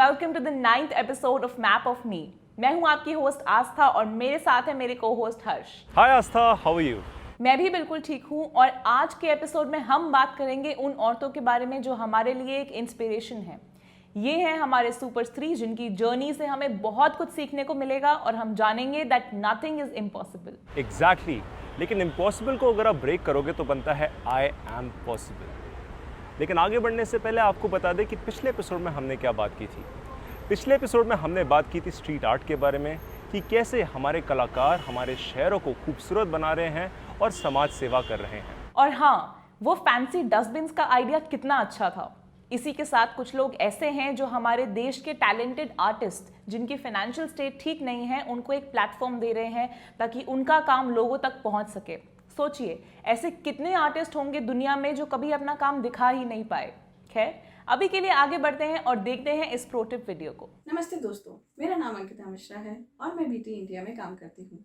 Welcome to the 9th episode of map of me. मैं हूं आपकी होस्ट आस्था और मेरे साथ है मेरे को host Harsh. Hi Aastha, how are you? मैं भी बिल्कुल ठीक हूं और आज के एपिसोड में हम बात करेंगे उन औरतों के बारे में जो हमारे लिए एक इंस्पिरेशन है। ये हैं हमारे सुपर स्त्री जिनकी जर्नी से हमें बहुत कुछ सीखने को मिलेगा और हम जानेंगे that nothing is impossible. Exactly, लेकिन इम्पॉसिबल को अगर आप ब्रेक करोगे तो बनता है आई एम पॉसिबल। लेकिन आगे बढ़ने से पहले आपको बता दें कि पिछले एपिसोड में हमने क्या बात की थी। पिछले एपिसोड में हमने बात की थी स्ट्रीट आर्ट के बारे में कि कैसे हमारे कलाकार हमारे शहरों को खूबसूरत बना रहे हैं और समाज सेवा कर रहे हैं। और हाँ, वो फैंसी डस्टबिन्स का आइडिया कितना अच्छा था। इसी के साथ कुछ लोग ऐसे हैं जो हमारे देश के टैलेंटेड आर्टिस्ट जिनकी फाइनेंशियल स्टेट ठीक नहीं है उनको एक प्लेटफॉर्म दे रहे हैं ताकि उनका काम लोगों तक पहुंच सके। सोचिए, ऐसे कितने आर्टिस्ट होंगे दुनिया में जो कभी अपना काम दिखा ही नहीं पाए। खैर, अभी के लिए आगे बढ़ते हैं और देखते हैं इस प्रो टिप वीडियो को। नमस्ते दोस्तों, मेरा नाम अंकिता मिश्रा है और मैं बीटी इंडिया में काम करती हूँ।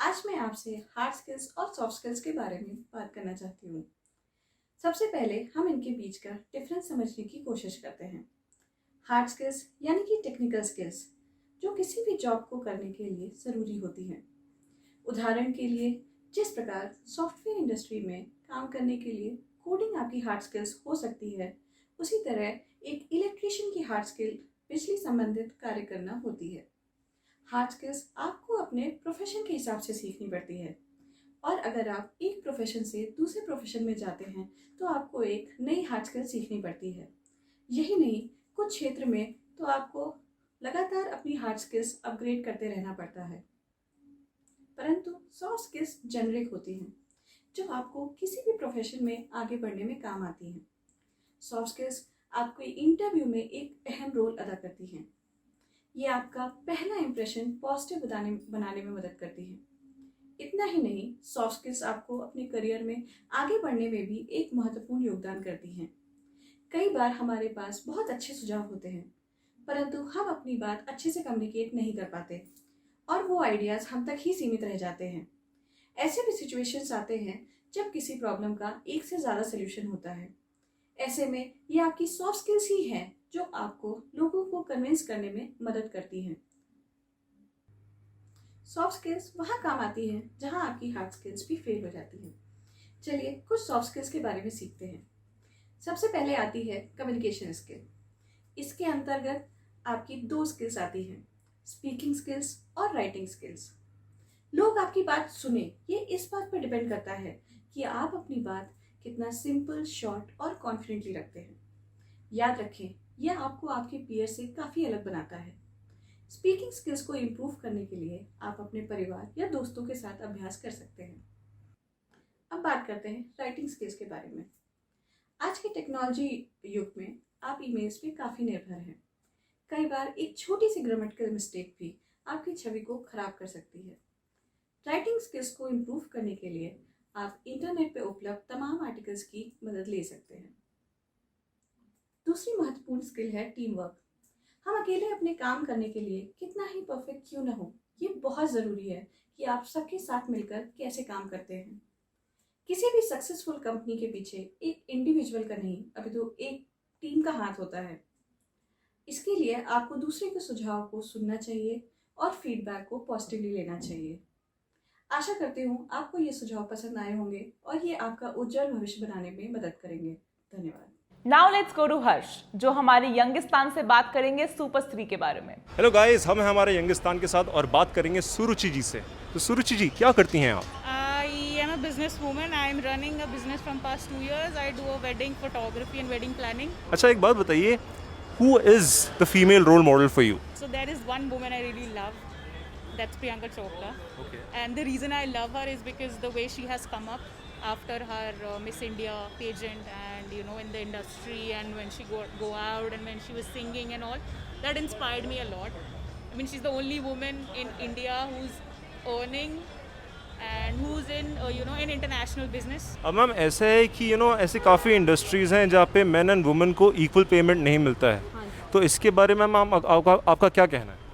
आज मैं आपसे हार्ड स्किल्स और सॉफ्ट स्किल्स के बारे में बात करना चाहती हूँ। सबसे पहले हम इनके बीच का डिफरेंस समझने की कोशिश करते हैं। हार्ड स्किल्स यानी कि टेक्निकल स्किल्स जो किसी भी जॉब को करने के लिए ज़रूरी होती हैं। उदाहरण के लिए, जिस प्रकार सॉफ्टवेयर इंडस्ट्री में काम करने के लिए कोडिंग आपकी हार्ड स्किल्स हो सकती है, उसी तरह एक इलेक्ट्रीशियन की हार्ड स्किल बिजली संबंधित कार्य करना होती है। हार्ड स्किल्स आपको अपने प्रोफेशन के हिसाब से सीखनी पड़ती है और अगर आप एक प्रोफेशन से दूसरे प्रोफेशन में जाते हैं तो आपको एक नई हार्ड स्किल सीखनी पड़ती है। यही नहीं, कुछ क्षेत्र में तो आपको लगातार अपनी हार्ड स्किल्स अपग्रेड करते रहना पड़ता है। परंतु सॉफ्ट स्किल्स जेनरिक होती हैं जो आपको किसी भी प्रोफेशन में आगे बढ़ने में काम आती हैं। सॉफ्ट स्किल्स आपको इंटरव्यू में एक अहम रोल अदा करती हैं। ये आपका पहला इंप्रेशन पॉजिटिव बनाने में मदद करती है। इतना ही नहीं, सॉफ्ट स्किल्स आपको अपने करियर में आगे बढ़ने में भी एक महत्वपूर्ण योगदान करती हैं। कई बार हमारे पास बहुत अच्छे सुझाव होते हैं परंतु हम अपनी बात अच्छे से कम्युनिकेट नहीं कर पाते और वो आइडियाज़ हम तक ही सीमित रह जाते हैं। ऐसे भी सिचुएशंस आते हैं जब किसी प्रॉब्लम का एक से ज़्यादा सोल्यूशन होता है। ऐसे में ये आपकी सॉफ्ट स्किल्स ही हैं जो आपको लोगों को कन्विंस करने में मदद करती हैं। सॉफ्ट स्किल्स वहाँ काम आती हैं जहाँ आपकी हार्ड स्किल्स भी फेल हो जाती हैं। चलिए कुछ सॉफ्ट स्किल्स के बारे में सीखते हैं। सबसे पहले आती है कम्युनिकेशन स्किल। इसके अंतर्गत आपकी दो स्किल्स आती हैं, स्पीकिंग स्किल्स और राइटिंग स्किल्स। लोग आपकी बात सुने, ये इस बात पर डिपेंड करता है कि आप अपनी बात कितना सिंपल, शॉर्ट और कॉन्फिडेंटली रखते हैं। याद रखें, यह आपको आपके पीयर से काफ़ी अलग बनाता है। स्पीकिंग स्किल्स को इम्प्रूव करने के लिए आप अपने परिवार या दोस्तों के साथ अभ्यास कर सकते हैं। अब बात करते हैं राइटिंग स्किल्स के बारे में। आज के टेक्नोलॉजी युग में आप ईमेल्स पे काफ़ी निर्भर हैं। कई बार एक छोटी सी ग्रामेटिकल मिस्टेक भी आपकी छवि को खराब कर सकती है। राइटिंग स्किल्स को इम्प्रूव करने के लिए आप इंटरनेट पे उपलब्ध तमाम आर्टिकल्स की मदद ले सकते हैं। दूसरी महत्वपूर्ण स्किल है टीम वर्क। हम अकेले अपने काम करने के लिए कितना ही परफेक्ट क्यों न हो, ये बहुत ज़रूरी है कि आप सबके साथ मिलकर कैसे काम करते हैं। किसी भी सक्सेसफुल कंपनी के पीछे एक इंडिविजुअल का नहीं अपितु एक टीम का हाथ होता है। इसके लिए आपको दूसरे के सुझाव को सुनना चाहिए और फीडबैक को पॉजिटिवली लेना चाहिए। आशा करती हूँ आपको ये सुझाव पसंद आए होंगे और ये आपका उज्जवल भविष्य बनाने में मदद करेंगे। धन्यवाद। नाउ लेट्स गो टू हर्ष जो हमारे यंगिस्तान से बात करेंगे सुपर स्त्री के बारे में। हेलो गाइस, हम हैं हमारे यंगिस्तान के साथ और बात करेंगे सुरुचि जी से। तो सुरुचि जी, क्या करती हैं आप? I am a businesswoman. I am running a business from past 2 years. I do a wedding photography and wedding planning. अच्छा, एक बात बताइए, who is the female role model for you? So there is one woman I really love. That's Priyanka Chopra. Okay. And the reason I love her is because the way she has come up after her Miss India pageant and in the industry, and when she go out and when she was singing and all, that inspired me a lot. I mean, she's the only woman in India who's earning and who's in in international business. अब ma'am ऐसा है कि ऐसे काफ़ी industries हैं जहाँ पे main and women को इक्वल पेमेंट नहीं मिलता है। हाँ, तो इसके बारे में मैम आपका क्या कहना है?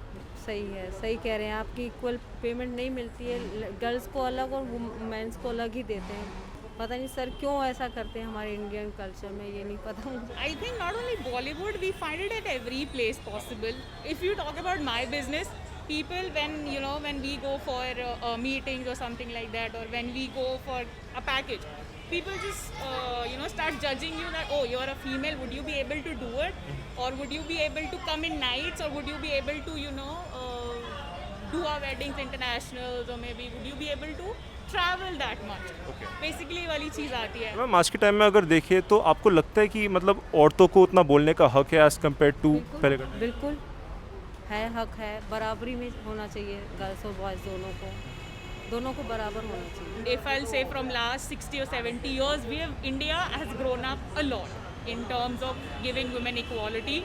सही है, सही कह रहे हैं। आपकी इक्वल पेमेंट नहीं मिलती है, गर्ल्स को अलग और मेंस को अलग ही देते हैं। पता नहीं सर क्यों ऐसा करते हैं हमारे इंडियन कल्चर में, ये नहीं पता मुझे। I think not only Bollywood, we find it at every place possible. If you talk about my business, people when we go for meetings or something like that, or when we go for a package, people just start judging you that, oh, you're a female, would you be able to do it, or would you be able to come in nights, or would you be able to do our weddings internationals, or maybe would you be able to travel that much. Okay. Basically वाली चीज़ आती है. Ma'am आज के time में अगर देखें तो आपको लगता है कि मतलब औरतों को उतना बोलने का हक है एज कम्पेयर टू पहले का? बिल्कुल है, हक है, बराबरी में होना चाहिए गर्ल्स और बॉयज़ दोनों को बराबर होना चाहिए। If I'll say from last 60 or 70 years, India has grown up a lot in terms of giving women equality,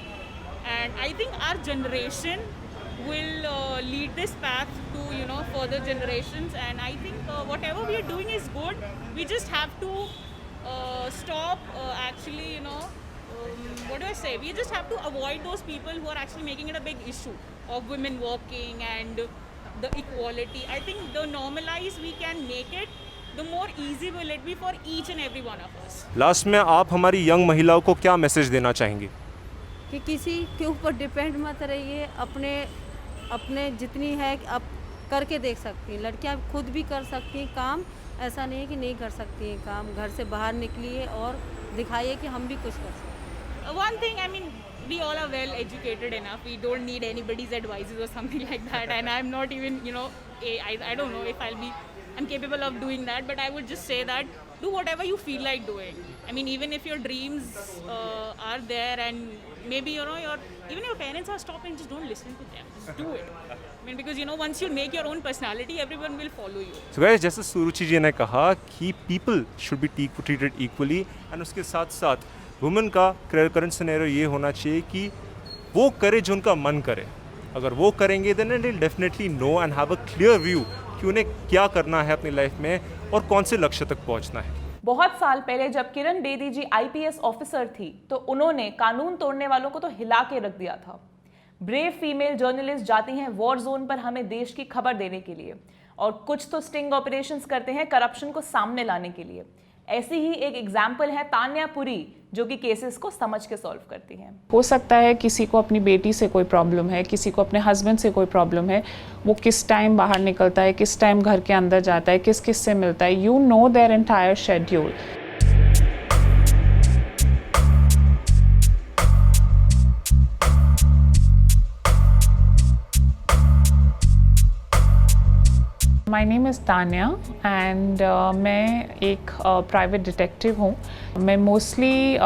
and I think our generation will lead this path to further generations, and I think whatever we are doing is good. We just have to stop actually what do I say, we just have to avoid those people who are actually making it a big issue of women working and the equality. I think the normalize we can make it, the more easy will it be for each and every one of us. Last में आप हमारी young महिलाओं को क्या message देना चाहेंगे? कि किसी के ऊपर डिपेंड मत रहिए, अपने जितनी है आप करके देख सकती हैं। लड़कियां खुद भी कर सकती हैं काम, ऐसा नहीं है कि नहीं कर सकती हैं काम। घर से बाहर निकलिए और दिखाइए कि हम भी कुछ कर सकते हैं। One thing, I mean, we all are well educated enough. We don't need anybody's advices or something like that. And I'm not even, I don't know if I'm capable of doing that. But I would just say that do whatever you feel like doing. I mean, even if your dreams are there, and maybe even your parents are stopping, just don't listen to them. Just do it. I mean, because once you make your own personality, everyone will follow you. So guys, जैसे सुरुचि जी ने कहा कि people should be treated equally, and उसके साथ साथ women का current scenario ये होना चाहिए कि वो करे जो उनका मन करे। अगर वो करेंगे then they will definitely know and have a clear view कि उन्हें क्या करना है अपनी लाइफ में और कौन से लक्ष्य तक पहुंचना है। बहुत साल पहले जब किरण बेदी जी आईपीएस ऑफिसर थी तो उन्होंने कानून तोड़ने वालों को तो हिला के रख दिया था। ब्रेव फीमेल जर्नलिस्ट जाती हैं वॉर जोन पर हमें देश की खबर देने के लिए, और कुछ तो स्टिंग ऑपरेशंस करते हैं करप्शन को सामने लाने के लिए। ऐसी ही एक एग्जाम्पल है तान्या पुरी, जो कि केसेस को समझ के सॉल्व करती हैं। हो सकता है किसी को अपनी बेटी से कोई प्रॉब्लम है, किसी को अपने हस्बैंड से कोई प्रॉब्लम है, वो किस टाइम बाहर निकलता है, किस टाइम घर के अंदर जाता है, किस किस से मिलता है, you know their entire schedule. My name is Tanya and मैं एक प्राइवेट डिटेक्टिव हूँ। मैं मोस्टली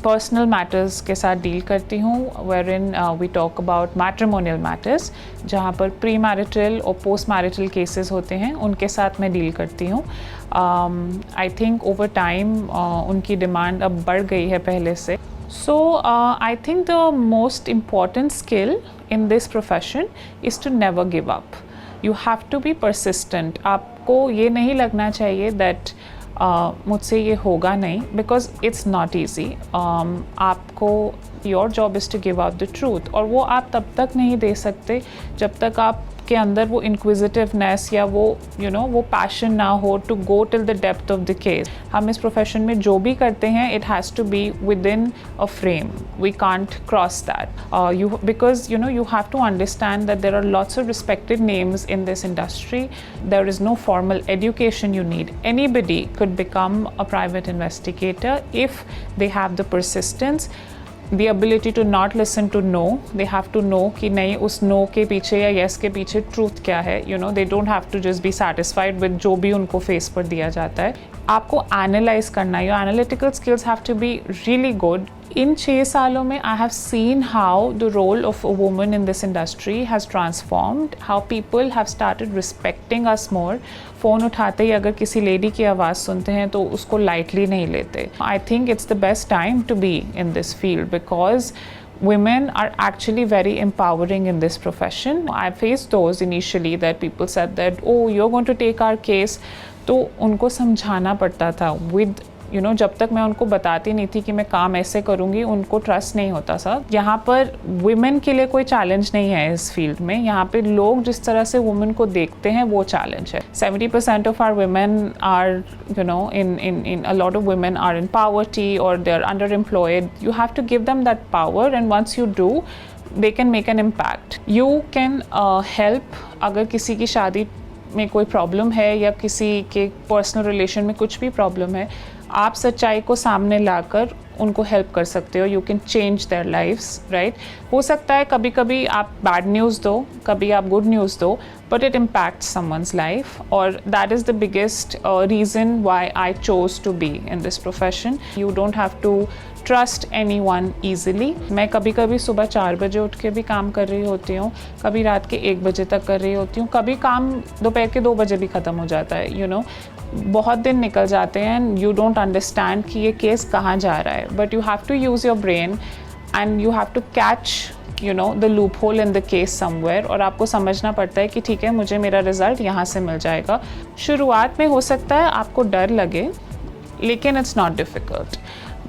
पर्सनल मैटर्स के साथ डील करती हूँ, where in we talk about matrimonial matters, जहाँ पर प्री मैरिटल और पोस्ट मैरिटल केसेस होते हैं, उनके साथ मैं डील करती हूँ। आई थिंक ओवर टाइम उनकी डिमांड अब बढ़ गई है पहले से। So I think the most important skill in this profession is to never give up. You have to be persistent. आपको ये नहीं लगना चाहिए that मुझसे ये होगा नहीं, because it's not easy. आपको your job is to give out the truth, और वो आप तब तक नहीं दे सकते जब तक आप के अंदर वो इंक्विजिटिवनेस या वो वो पैशन ना हो to go till the depth of the case. हम इस प्रोफेशन में जो भी करते हैं it has to be within a frame, we can't cross that because you have to understand that there are lots of respected names in this industry. There is no formal education you need. Anybody could become a private investigator if they have the persistence, the ability to not listen to no. They have to know कि नहीं उस no के पीछे या yes के पीछे truth क्या है। They don't have to just be satisfied with जो भी उनको face पर दिया जाता है। आपको analyze करना है, your analytical skills have to be really good. इन 6 सालों में I have seen how the role of a woman in this industry has transformed, how people have started respecting us more. Phone उठाते ही अगर किसी lady की आवाज़ सुनते हैं तो उसको lightly नहीं लेते। I think it's the best time to be in this field because women are actually very empowering in this profession. I faced those initially that people said that, oh, you're going to take our case. तो उनको समझाना पड़ता था with जब तक मैं उनको बताती नहीं थी कि मैं काम ऐसे करूँगी, उनको ट्रस्ट नहीं होता था। यहाँ पर वुमेन के लिए कोई चैलेंज नहीं है इस फील्ड में। यहाँ पे लोग जिस तरह से वुमेन को देखते हैं वो चैलेंज है। 70% of our women are in a lot of women are in poverty or they're underemployed. You have to give them that power, and once you do, they can make an impact. You can help अगर किसी की शादी में कोई problem है या किसी के पर्सनल रिलेशन में कुछ भी प्रॉब्लम है, आप सच्चाई को सामने लाकर उनको हेल्प कर सकते हो। You can change their lifes, right. हो सकता है कभी कभी आप बैड न्यूज़ दो, कभी आप गुड न्यूज़ दो, but it impact someone's life, और that is the biggest reason why I chose to be in this profession. You don't have to trust anyone easily. मैं कभी कभी सुबह 4 बजे उठ के भी काम कर रही होती हूँ, कभी रात के 1 बजे तक कर रही होती हूँ, कभी काम दोपहर के 2 बजे भी ख़त्म हो जाता है। बहुत दिन निकल जाते हैं एंड यू डोंट अंडरस्टैंड कि ये केस कहाँ जा रहा है, but you have to use your brain and you have to catch the loophole in the case somewhere, और आपको समझना पड़ता है कि ठीक है, मुझे मेरा रिजल्ट यहाँ से मिल जाएगा। शुरुआत में हो सकता है आपको डर लगे, लेकिन इट्स नॉट डिफ़िकल्ट,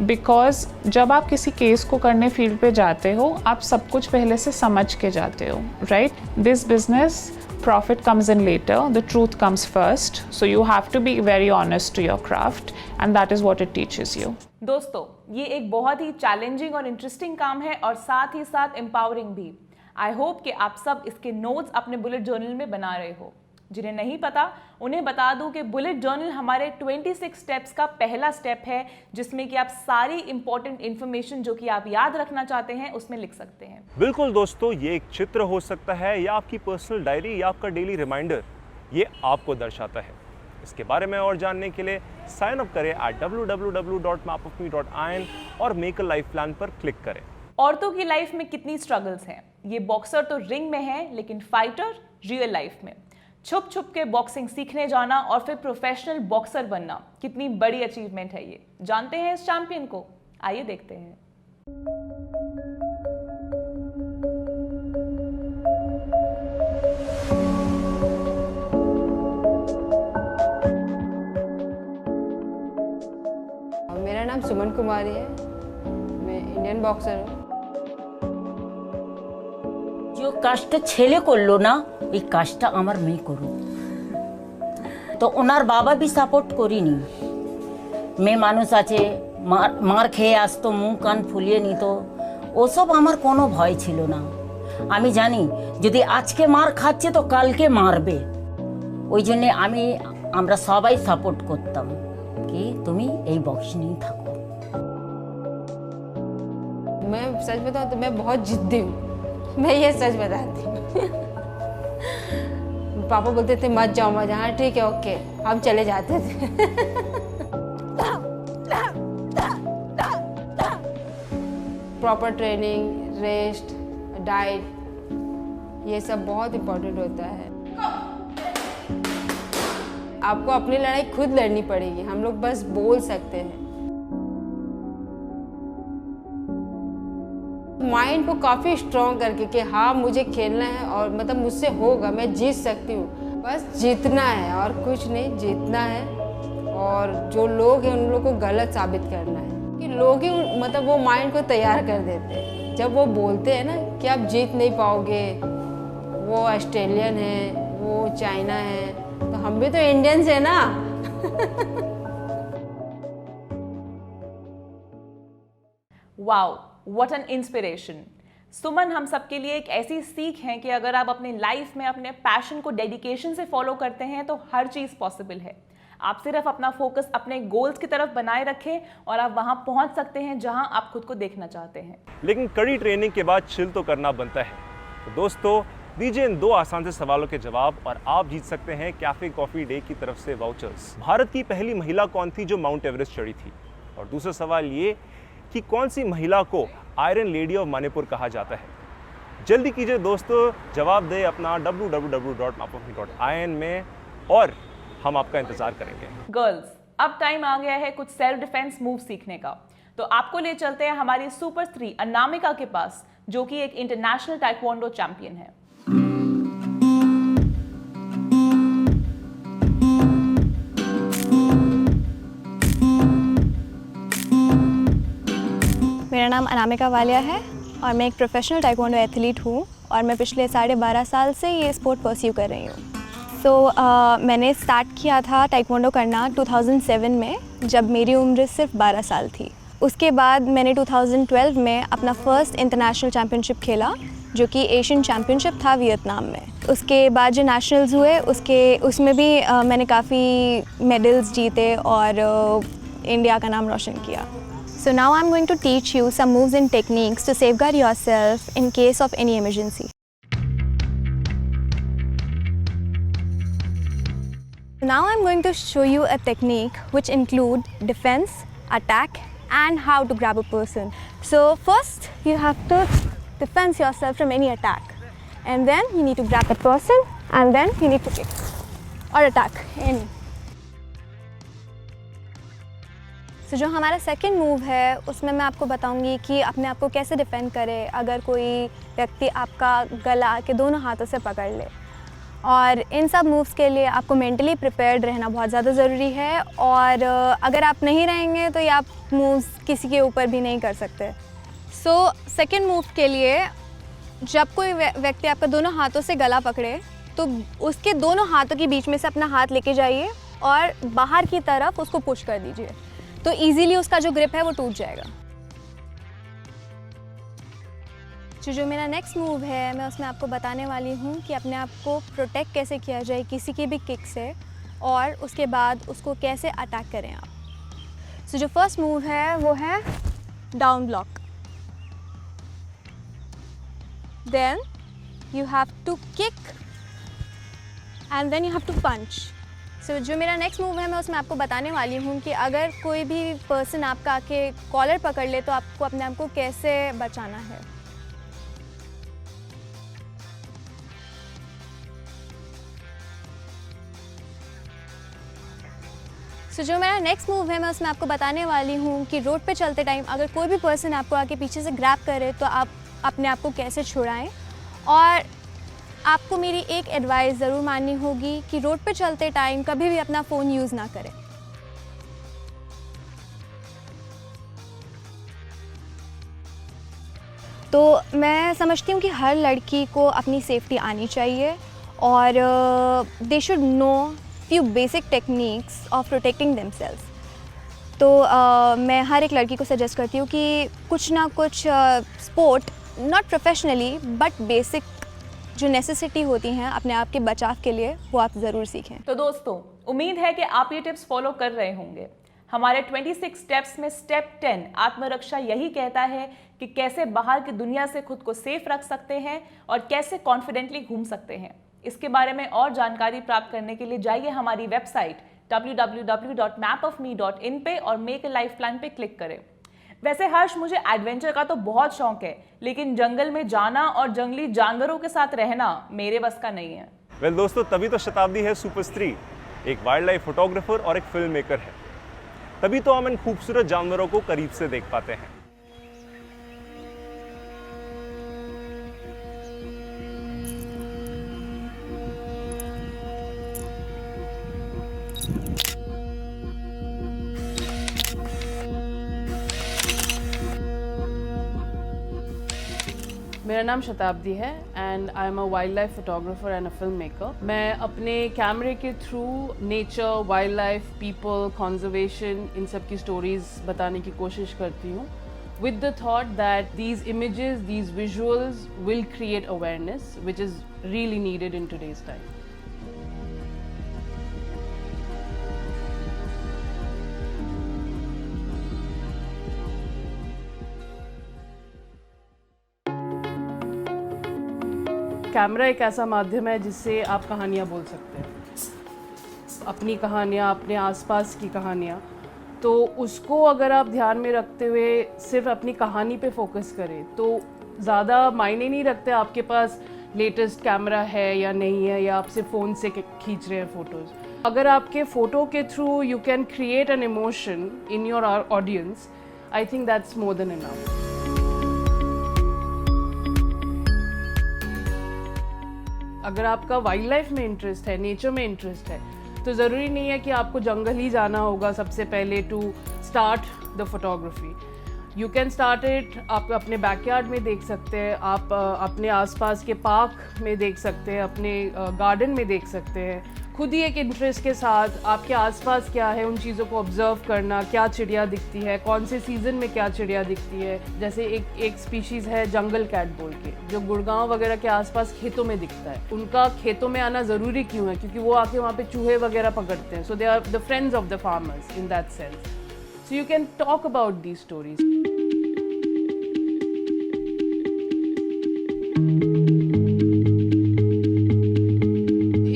बिकॉज जब आप किसी केस को करने फील्ड पे जाते हो, आप सब कुछ पहले से समझ के जाते हो, right. This business profit comes in later, the truth comes first, so you have to be very honest to your craft, and that is what it teaches you. दोस्तों, ये एक बहुत ही चैलेंजिंग और इंटरेस्टिंग काम है और साथ ही साथ एम्पावरिंग भी। आई होप कि आप सब इसके नोट्स अपने बुलेट जर्नल में बना रहे हो। जिन्हें नहीं पता उन्हें बता दूं कि बुलेट जर्नल हमारे 26 स्टेप्स का पहला स्टेप है, जिसमें कि आप सारी इंपॉर्टेंट इंफॉर्मेशन जो कि आप याद रखना चाहते हैं उसमें लिख सकते हैं। बिल्कुल दोस्तों, ये एक चित्र हो सकता है या आपकी पर्सनल डायरी या आपका डेली रिमाइंडर, ये आपको दर्शाता है। इसके बारे में और जानने के लिए साइन अप करें www.mapofme.in और मेक अ लाइफ प्लान पर क्लिक करें। औरतों की लाइफ में कितनी स्ट्रगल्स हैं। ये बॉक्सर तो रिंग में है, लेकिन फाइटर रियल लाइफ में। छुप छुप के बॉक्सिंग सीखने जाना और फिर प्रोफेशनल बॉक्सर बनना, कितनी बड़ी अचीवमेंट है ये। जानते हैं इस चैंपियन को, आइए देखते हैं। मेरा नाम सुमन कुमारी है, मैं इंडियन बॉक्सर हूँ। যে কাজটা ছেলে করলো না, এই কাজটা আমার মেয়ে করুক। তো ওনার বাবা भी সাপোর্ট করিনি। মেয়ে মানুষ আছে, মার খেয়ে আসতো, মুখ কান ফুলিয়ে নিত, ওসব আমার কোনো ভয় ছিল না। আমি জানি যদি আজকে মার খাচ্ছে তো কালকে মারবে, ওই জন্যে আমরা সবাই সাপোর্ট করতাম कि তুমি এই বক্সিংই থাকো। मैं सच बताऊँ तो मैं बहुत जिद्दी हूँ, मैं ये सच बताती हूँ। पापा बोलते थे मत जाओ मत जाओ, हाँ ठीक है ओके, हम चले जाते थे। प्रॉपर ट्रेनिंग, रेस्ट, डाइट, ये सब बहुत इम्पोर्टेंट होता है। आपको अपनी लड़ाई खुद लड़नी पड़ेगी, हम लोग बस बोल सकते हैं। माइंड को काफ़ी स्ट्रॉन्ग करके कि हाँ मुझे खेलना है और मतलब मुझसे होगा, मैं जीत सकती हूँ, बस जीतना है और कुछ नहीं, जीतना है। और जो लोग हैं उन लोगों को गलत साबित करना है कि लोग ही मतलब वो माइंड को तैयार कर देते हैं। जब वो बोलते हैं ना कि आप जीत नहीं पाओगे, वो ऑस्ट्रेलियन है, वो चाइना है, तो हम भी तो इंडियंस हैं ना। Wow, what an inspiration. Suman हम सबके लिए एक ऐसी सीख है कि अगर आप अपनी लाइफ में अपने पैशन को डेडिकेशन से फॉलो करते हैं तो हर चीज़ पॉसिबल है। आप सिर्फ अपना फोकस अपने गोल्स की तरफ बनाए रखें और आप वहां पहुंच सकते हैं जहां आप खुद को देखना चाहते हैं। लेकिन कड़ी ट्रेनिंग के बाद चिल तो करना बनता है। तो दोस्तों, दीजिए इन 2 आसान से सवालों के जवाब और आप जीत सकते हैं कैफे कॉफी डे की तरफ से वाउचर्स। भारत की पहली महिला कौन थी जो माउंट एवरेस्ट चढ़ी थी? और दूसरा सवाल ये कि कौन सी महिला को आयरन लेडी ऑफ मणिपुर कहा जाता है? जल्दी कीजिए दोस्तों, जवाब दें अपना www.mapofme.in में और हम आपका इंतजार करेंगे। गर्ल्स, अब टाइम आ गया है कुछ सेल्फ डिफेंस मूव सीखने का। तो आपको ले चलते हैं हमारी सुपर 3 अनामिका के पास, जो कि एक इंटरनेशनल ताइक्वांडो चैंपियन है। नाम अनामिका वालिया है और मैं एक प्रोफेशनल ताइक्वांडो एथलीट हूँ और मैं पिछले 12.5 साल से ये स्पोर्ट परस्यू कर रही हूँ। मैंने स्टार्ट किया था ताइक्वांडो करना 2007 में, जब मेरी उम्र सिर्फ 12 साल थी। उसके बाद मैंने 2012 में अपना फर्स्ट इंटरनेशनल चैम्पियनशिप खेला, जो कि एशियन चैम्पियनशिप था वियतनाम में। उसके बाद जो नेशनल्स हुए उसमें भी मैंने काफ़ी मेडल्स जीते और इंडिया का नाम रोशन किया। So now I'm going to teach you some moves and techniques to safeguard yourself in case of any emergency. Now I'm going to show you a technique which include defense, attack and how to grab a person. So first you have to defend yourself from any attack, and then you need to grab the person and then you need to kick or attack any. तो जो हमारा second move है उसमें मैं आपको बताऊंगी कि अपने आप को कैसे डिफेंड करें अगर कोई व्यक्ति आपका गला के दोनों हाथों से पकड़ ले। और इन सब मूव्स के लिए आपको मेंटली प्रिपेयर्ड रहना बहुत ज़्यादा ज़रूरी है, और अगर आप नहीं रहेंगे तो ये आप मूव्स किसी के ऊपर भी नहीं कर सकते। सेकंड मूव के लिए जब कोई व्यक्ति आपका दोनों हाथों से गला पकड़े तो उसके दोनों हाथों के बीच में से अपना हाथ लेके जाइए और बाहर की तरफ उसको पुश कर दीजिए, तो इजीली उसका जो ग्रिप है वो टूट जाएगा। जो मेरा नेक्स्ट मूव है मैं उसमें आपको बताने वाली हूँ कि अपने आप को प्रोटेक्ट कैसे किया जाए किसी की भी किक से, और उसके बाद उसको कैसे अटैक करें आप। जो फर्स्ट मूव है वो है down block, then you have to kick and then you have to punch. जो मेरा नेक्स्ट मूव है मैं उसमें आपको बताने वाली हूँ कि अगर कोई भी पर्सन आपका आके कॉलर पकड़ ले तो आपको अपने आप को कैसे बचाना है। जो मेरा नेक्स्ट मूव है मैं उसमें आपको बताने वाली हूँ कि रोड पे चलते टाइम अगर कोई भी पर्सन आपको आके पीछे से ग्रैब करे तो आप अपने आप को कैसे छुड़ाएं। और आपको मेरी एक एडवाइस ज़रूर माननी होगी कि रोड पे चलते टाइम कभी भी अपना फ़ोन यूज़ ना करें। तो मैं समझती हूँ कि हर लड़की को अपनी सेफ्टी आनी चाहिए और they should know few basic techniques of protecting themselves. तो मैं हर एक लड़की को सजेस्ट करती हूँ कि कुछ ना कुछ sport, not professionally but basic जो नेसेसिटी होती हैं अपने आप के बचाव के लिए, वो आप ज़रूर सीखें। तो दोस्तों, उम्मीद है कि आप ये टिप्स फॉलो कर रहे होंगे। हमारे 26 स्टेप्स में स्टेप 10 आत्मरक्षा यही कहता है कि कैसे बाहर की दुनिया से खुद को सेफ रख सकते हैं और कैसे कॉन्फिडेंटली घूम सकते हैं। इसके बारे में और जानकारी प्राप्त करने के लिए जाइए हमारी वेबसाइट www.mapofme.in पे और मेक अ लाइफ प्लान पे क्लिक करें। वैसे हर्ष, मुझे एडवेंचर का तो बहुत शौक है, लेकिन जंगल में जाना और जंगली जानवरों के साथ रहना मेरे बस का नहीं है। वेल दोस्तों, तभी तो शताब्दी है सुपर स्त्री, एक वाइल्ड लाइफ फोटोग्राफर और एक फिल्म मेकर है। तभी तो हम इन खूबसूरत जानवरों को करीब से देख पाते हैं। मेरा नाम शताब्दी है and I am a wildlife photographer and a filmmaker. मैं अपने कैमरे के through nature, wildlife, people, conservation, इन सब की स्टोरीज बताने की कोशिश करती हूँ with the thought that these images, these visuals will create awareness which is really needed in today's time. Camera एक ऐसा माध्यम है जिससे आप कहानियाँ बोल सकते हैं, अपनी कहानियाँ, अपने आसपास की कहानियाँ। तो उसको अगर आप ध्यान में रखते हुए सिर्फ अपनी कहानी पे फोकस करें तो ज़्यादा मायने नहीं रखते आपके पास लेटेस्ट कैमरा है या नहीं है, या आप सिर्फ फ़ोन से खींच रहे हैं फ़ोटोज़। अगर आपके फ़ोटो के through you can create an emotion in your audience, I think that's more than enough. अगर आपका वाइल्ड लाइफ में इंटरेस्ट है, नेचर में इंटरेस्ट है, तो ज़रूरी नहीं है कि आपको जंगल ही जाना होगा सबसे पहले to start the photography. You can start it, आप अपने बैकयार्ड में देख सकते हैं, आप अपने आसपास के पार्क में देख सकते हैं, अपने गार्डन में देख सकते हैं। खुद ही एक इंटरेस्ट के साथ आपके आसपास क्या है उन चीज़ों को ऑब्जर्व करना, क्या चिड़िया दिखती है, कौन से सीज़न में क्या चिड़िया दिखती है। जैसे एक स्पीशीज़ है जंगल कैट बोल के, जो गुड़गांव वगैरह के आसपास खेतों में दिखता है। उनका खेतों में आना ज़रूरी क्यों है? क्योंकि वो आके वहाँ पे चूहे वगैरह पकड़ते हैं। So they are the friends of the farmers in that sense. So you can talk about these stories.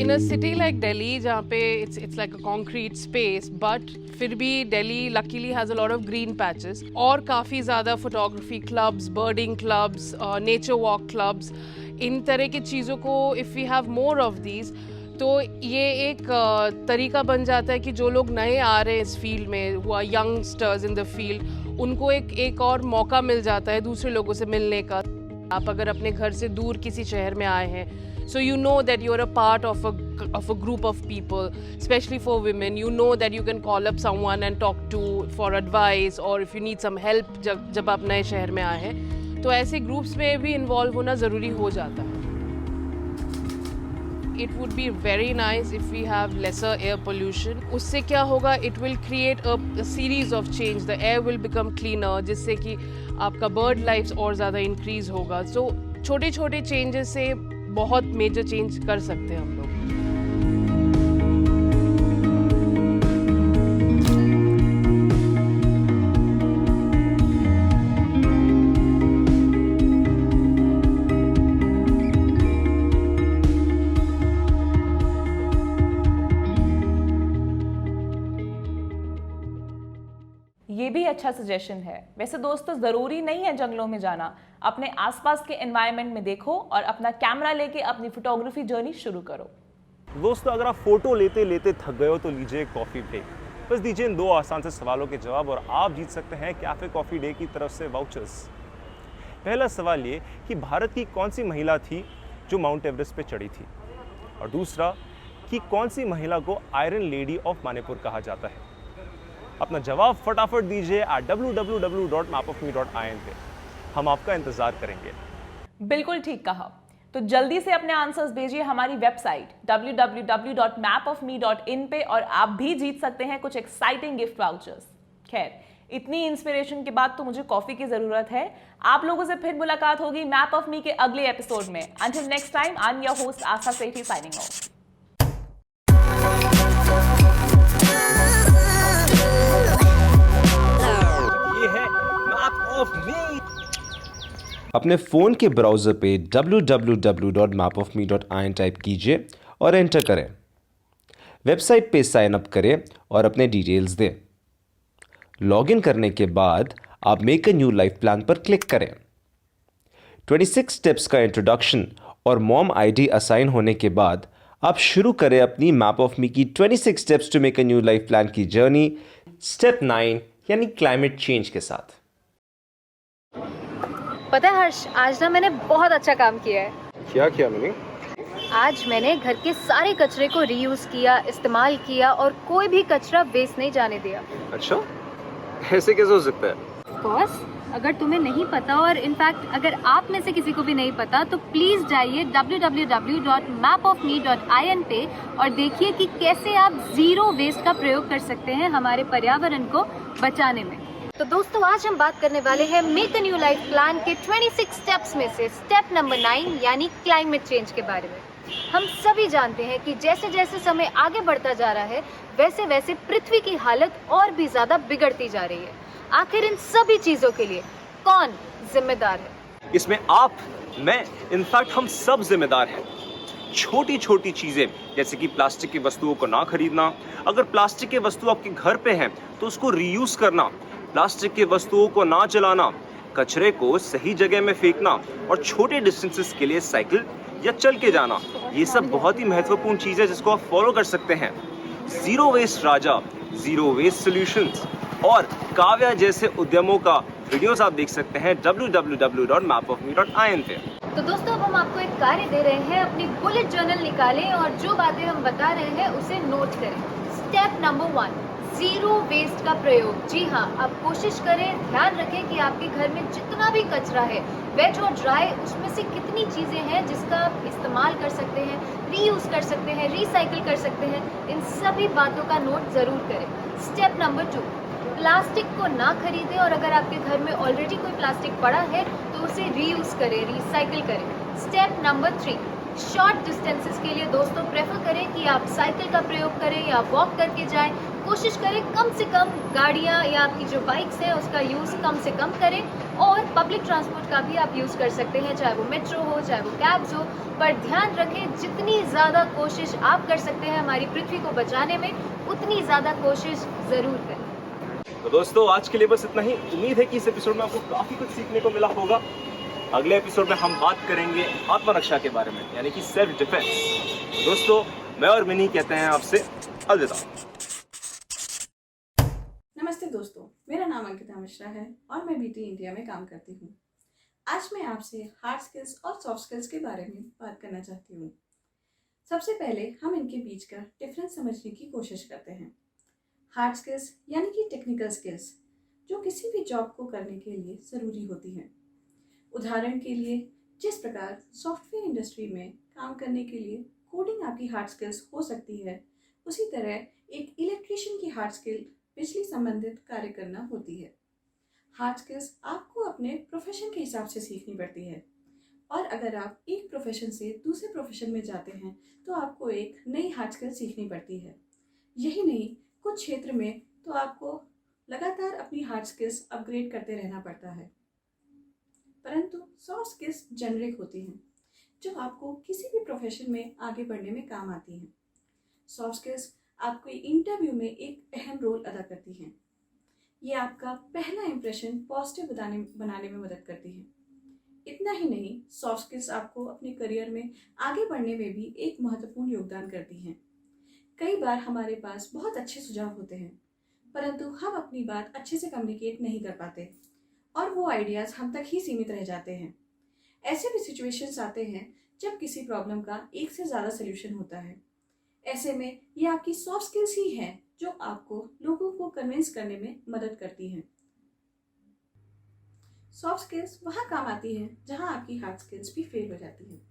In a city like Delhi, जहाँ पे it's like a concrete space, but फिर भी Delhi luckily has a lot of green patches और काफ़ी ज़्यादा photography clubs, birding clubs, nature walk clubs, इन तरह की चीज़ों को if we have more of these, तो ये एक तरीका बन जाता है कि जो लोग नए आ रहे हैं इस फील्ड में, who are youngsters in the field, उनको एक और मौका मिल जाता है दूसरे लोगों से मिलने का। आप अगर अपने घर से दूर किसी शहर में आए हैं, so you know that you're a part of a group of people, especially for women. You know that you can call up someone and talk to for advice, or if you need some help जब आप नए शहर में आए हैं, तो ऐसे groups में भी इन्वॉल्व होना ज़रूरी हो जाता है। It would be very nice if we have lesser air pollution. उससे क्या होगा? It will create a series of change. The air will become cleaner, जिससे कि आपका बर्ड लाइफ्स और ज़्यादा इंक्रीज होगा। So छोटे छोटे चेंजेस से बहुत मेजर चेंज कर सकते हैं हम लोग। ये भी अच्छा सजेशन है। वैसे दोस्तों ज़रूरी नहीं है जंगलों में जाना, अपने आसपास के एनवायरनमेंट में देखो और अपना कैमरा लेके अपनी फोटोग्राफी जर्नी शुरू करो। दोस्तों, अगर आप फोटो लेते लेते थक गए हो तो लीजिए कॉफ़ी ब्रेक। बस दीजिए इन 2 आसान से सवालों के जवाब और आप जीत सकते हैं कैफ़े कॉफ़ी डे की तरफ से वाउचर्स। पहला सवाल ये कि भारत की कौन सी महिला थी जो माउंट एवरेस्ट पे चढ़ी थी, और दूसरा कि कौन सी महिला को आयरन लेडी ऑफ मणिपुर कहा जाता है। अपना जवाब फटाफट दीजिए at www.mapofme.in पे। हम आपका इंतजार करेंगे। बिल्कुल ठीक कहा। तो जल्दी से अपने आंसर्स भेजिए हमारी वेबसाइट www.mapofme.in पे और आप भी जीत सकते हैं कुछ एक्साइटिंग गिफ्ट वाउचर्स। खैर, इतनी इंस्पिरेशन के बाद तो मुझे कॉफी की जरूरत है। आप लोगों से फिर मुलाकात होगी मैप ऑफ मी के अगले एपिसोड में। Until next time, I'm your host Asa Sethi signing off. अपने फ़ोन के ब्राउज़र पे www.mapofme.in टाइप कीजिए और एंटर करें। वेबसाइट पे साइन अप करें और अपने डिटेल्स दें। लॉगिन करने के बाद आप make a new life plan पर क्लिक करें। 26 स्टेप्स का इंट्रोडक्शन और मॉम आईडी असाइन होने के बाद आप शुरू करें अपनी मैप ऑफ मी की 26 steps to make a new life plan की जर्नी स्टेप 9 यानी क्लाइमेट चेंज के साथ। पता है हर्ष, आज ना मैंने बहुत अच्छा काम किया है। क्या किया मैंने? आज मैंने घर के सारे कचरे को रीयूज किया, इस्तेमाल किया और कोई भी कचरा वेस्ट नहीं जाने दिया। अच्छा, ऐसे कैसे हो सकता है? बॉस, अगर तुम्हें नहीं पता और इनफैक्ट अगर आप में से किसी को भी नहीं पता तो प्लीज जाइए www.mapofme.in पे और देखिए कि कैसे आप जीरो वेस्ट का प्रयोग कर सकते हैं हमारे पर्यावरण को बचाने में। तो दोस्तों, आज हम बात करने वाले हैं make a new life plan के 26 स्टेप्स में से स्टेप नंबर 9 यानी क्लाइमेट चेंज के बारे में। हम सभी जानते हैं कि जैसे जैसे समय आगे बढ़ता जा रहा है वैसे वैसे पृथ्वी की हालत और भी ज्यादा बिगड़ती जा रही है। आखिर इन सभी चीजों के लिए कौन जिम्मेदार है? इसमें आप, मैं, इनफैक्ट हम सब जिम्मेदार हैं। छोटी छोटी चीजें जैसे कि प्लास्टिक की वस्तुओं को ना खरीदना, अगर प्लास्टिक की वस्तु आपके घर पे है तो उसको रीयूज करना, प्लास्टिक की वस्तुओं को ना जलाना, कचरे को सही जगह में फेंकना और छोटे डिस्टेंसेस के लिए साइकिल या चल के जाना, ये सब बहुत ही महत्वपूर्ण चीज़ है जिसको आप फॉलो कर सकते हैं। जीरो वेस्ट राजा, जीरो वेस्ट सॉल्यूशंस और काव्या जैसे उद्यमों का वीडियोस आप देख सकते हैं www.mapofme.in पे। तो दोस्तों, अब हम आपको एक कार्य दे रहे हैं, अपनी बुलेट जर्नल निकालें और जो बातें हम बता रहे हैं उसे नोट करें। स्टेप नंबर 1, जीरो वेस्ट का प्रयोग। जी हाँ, आप कोशिश करें, ध्यान रखें कि आपके घर में जितना भी कचरा है, वेट और ड्राई, उसमें से कितनी चीज़ें हैं जिसका आप इस्तेमाल कर सकते हैं, रीयूज़ कर सकते हैं, रिसाइकिल कर सकते हैं। इन सभी बातों का नोट ज़रूर करें। स्टेप नंबर 2, प्लास्टिक को ना खरीदें, और अगर आपके घर में ऑलरेडी कोई प्लास्टिक पड़ा है तो उसे रीयूज़ करें, रिसाइकिल करें। स्टेप नंबर 3, शॉर्ट डिस्टेंसेस के लिए दोस्तों प्रेफर करें कि आप साइकिल का प्रयोग करें या वॉक करके जाएं। कोशिश करें कम से कम गाड़ियां या आपकी जो बाइक्स हैं उसका यूज़ कम से कम करें, और पब्लिक ट्रांसपोर्ट का भी आप यूज़ कर सकते हैं, चाहे वो मेट्रो हो, चाहे वो कैब्स हो। पर ध्यान रखें, जितनी ज़्यादा कोशिश आप कर सकते हैं हमारी पृथ्वी को बचाने में, उतनी ज़्यादा कोशिश ज़रूर करें। तो दोस्तों आज के लिए बस इतना ही। उम्मीद है कि इस एपिसोड में आपको काफ़ी कुछ सीखने को मिला होगा। अगले एपिसोड में हम बात करेंगे आत्मरक्षा के बारे में, यानी कि सेल्फ डिफेंस। दोस्तों मैं और मिनी कहते हैं आपसे अलविदा। नमस्ते दोस्तों, मेरा नाम अंकिता मिश्रा है और मैं बीटी इंडिया में काम करती हूँ। आज मैं आपसे हार्ड स्किल्स और सॉफ्ट स्किल्स के बारे में बात करना चाहती हूँ। सबसे पहले हम इनके बीच का डिफरेंस समझने की कोशिश करते हैं। हार्ड स्किल्स यानी कि टेक्निकल स्किल्स, जो किसी भी जॉब को करने के लिए ज़रूरी होती हैं। उदाहरण के लिए, जिस प्रकार सॉफ्टवेयर इंडस्ट्री में काम करने के लिए कोडिंग आपकी हार्ड स्किल्स हो सकती है, उसी तरह एक इलेक्ट्रीशियन की हार्ड स्किल बिजली संबंधित कार्य करना होती है। हार्ड स्किल्स आपको अपने प्रोफेशन के हिसाब से सीखनी पड़ती है, और अगर आप एक प्रोफेशन से दूसरे प्रोफेशन में जाते हैं तो आपको एक नई हार्ड स्किल सीखनी पड़ती है। यही नहीं, कुछ क्षेत्र में तो आपको लगातार अपनी हार्ड स्किल्स अपग्रेड करते रहना पड़ता है। परंतु सॉफ्ट स्किल्स जेनरिक होती हैं, जो आपको किसी भी प्रोफेशन में आगे बढ़ने में काम आती हैं। सॉफ्ट स्किल्स आपको इंटरव्यू में एक अहम रोल अदा करती हैं। ये आपका पहला इंप्रेशन पॉजिटिव बनाने में मदद करती है। इतना ही नहीं, सॉफ्ट स्किल्स आपको अपने करियर में आगे बढ़ने में भी एक महत्वपूर्ण योगदान करती हैं। कई बार हमारे पास बहुत अच्छे सुझाव होते हैं, परंतु हम अपनी बात अच्छे से कम्युनिकेट नहीं कर पाते और वो आइडियाज़ हम तक ही सीमित रह जाते हैं। ऐसे भी सिचुएशंस आते हैं जब किसी प्रॉब्लम का एक से ज़्यादा सोल्यूशन होता है। ऐसे में ये आपकी सॉफ्ट स्किल्स ही हैं जो आपको लोगों को कन्विंस करने में मदद करती हैं। सॉफ्ट स्किल्स वहाँ काम आती हैं जहाँ आपकी हार्ड स्किल्स भी फेल हो जाती हैं।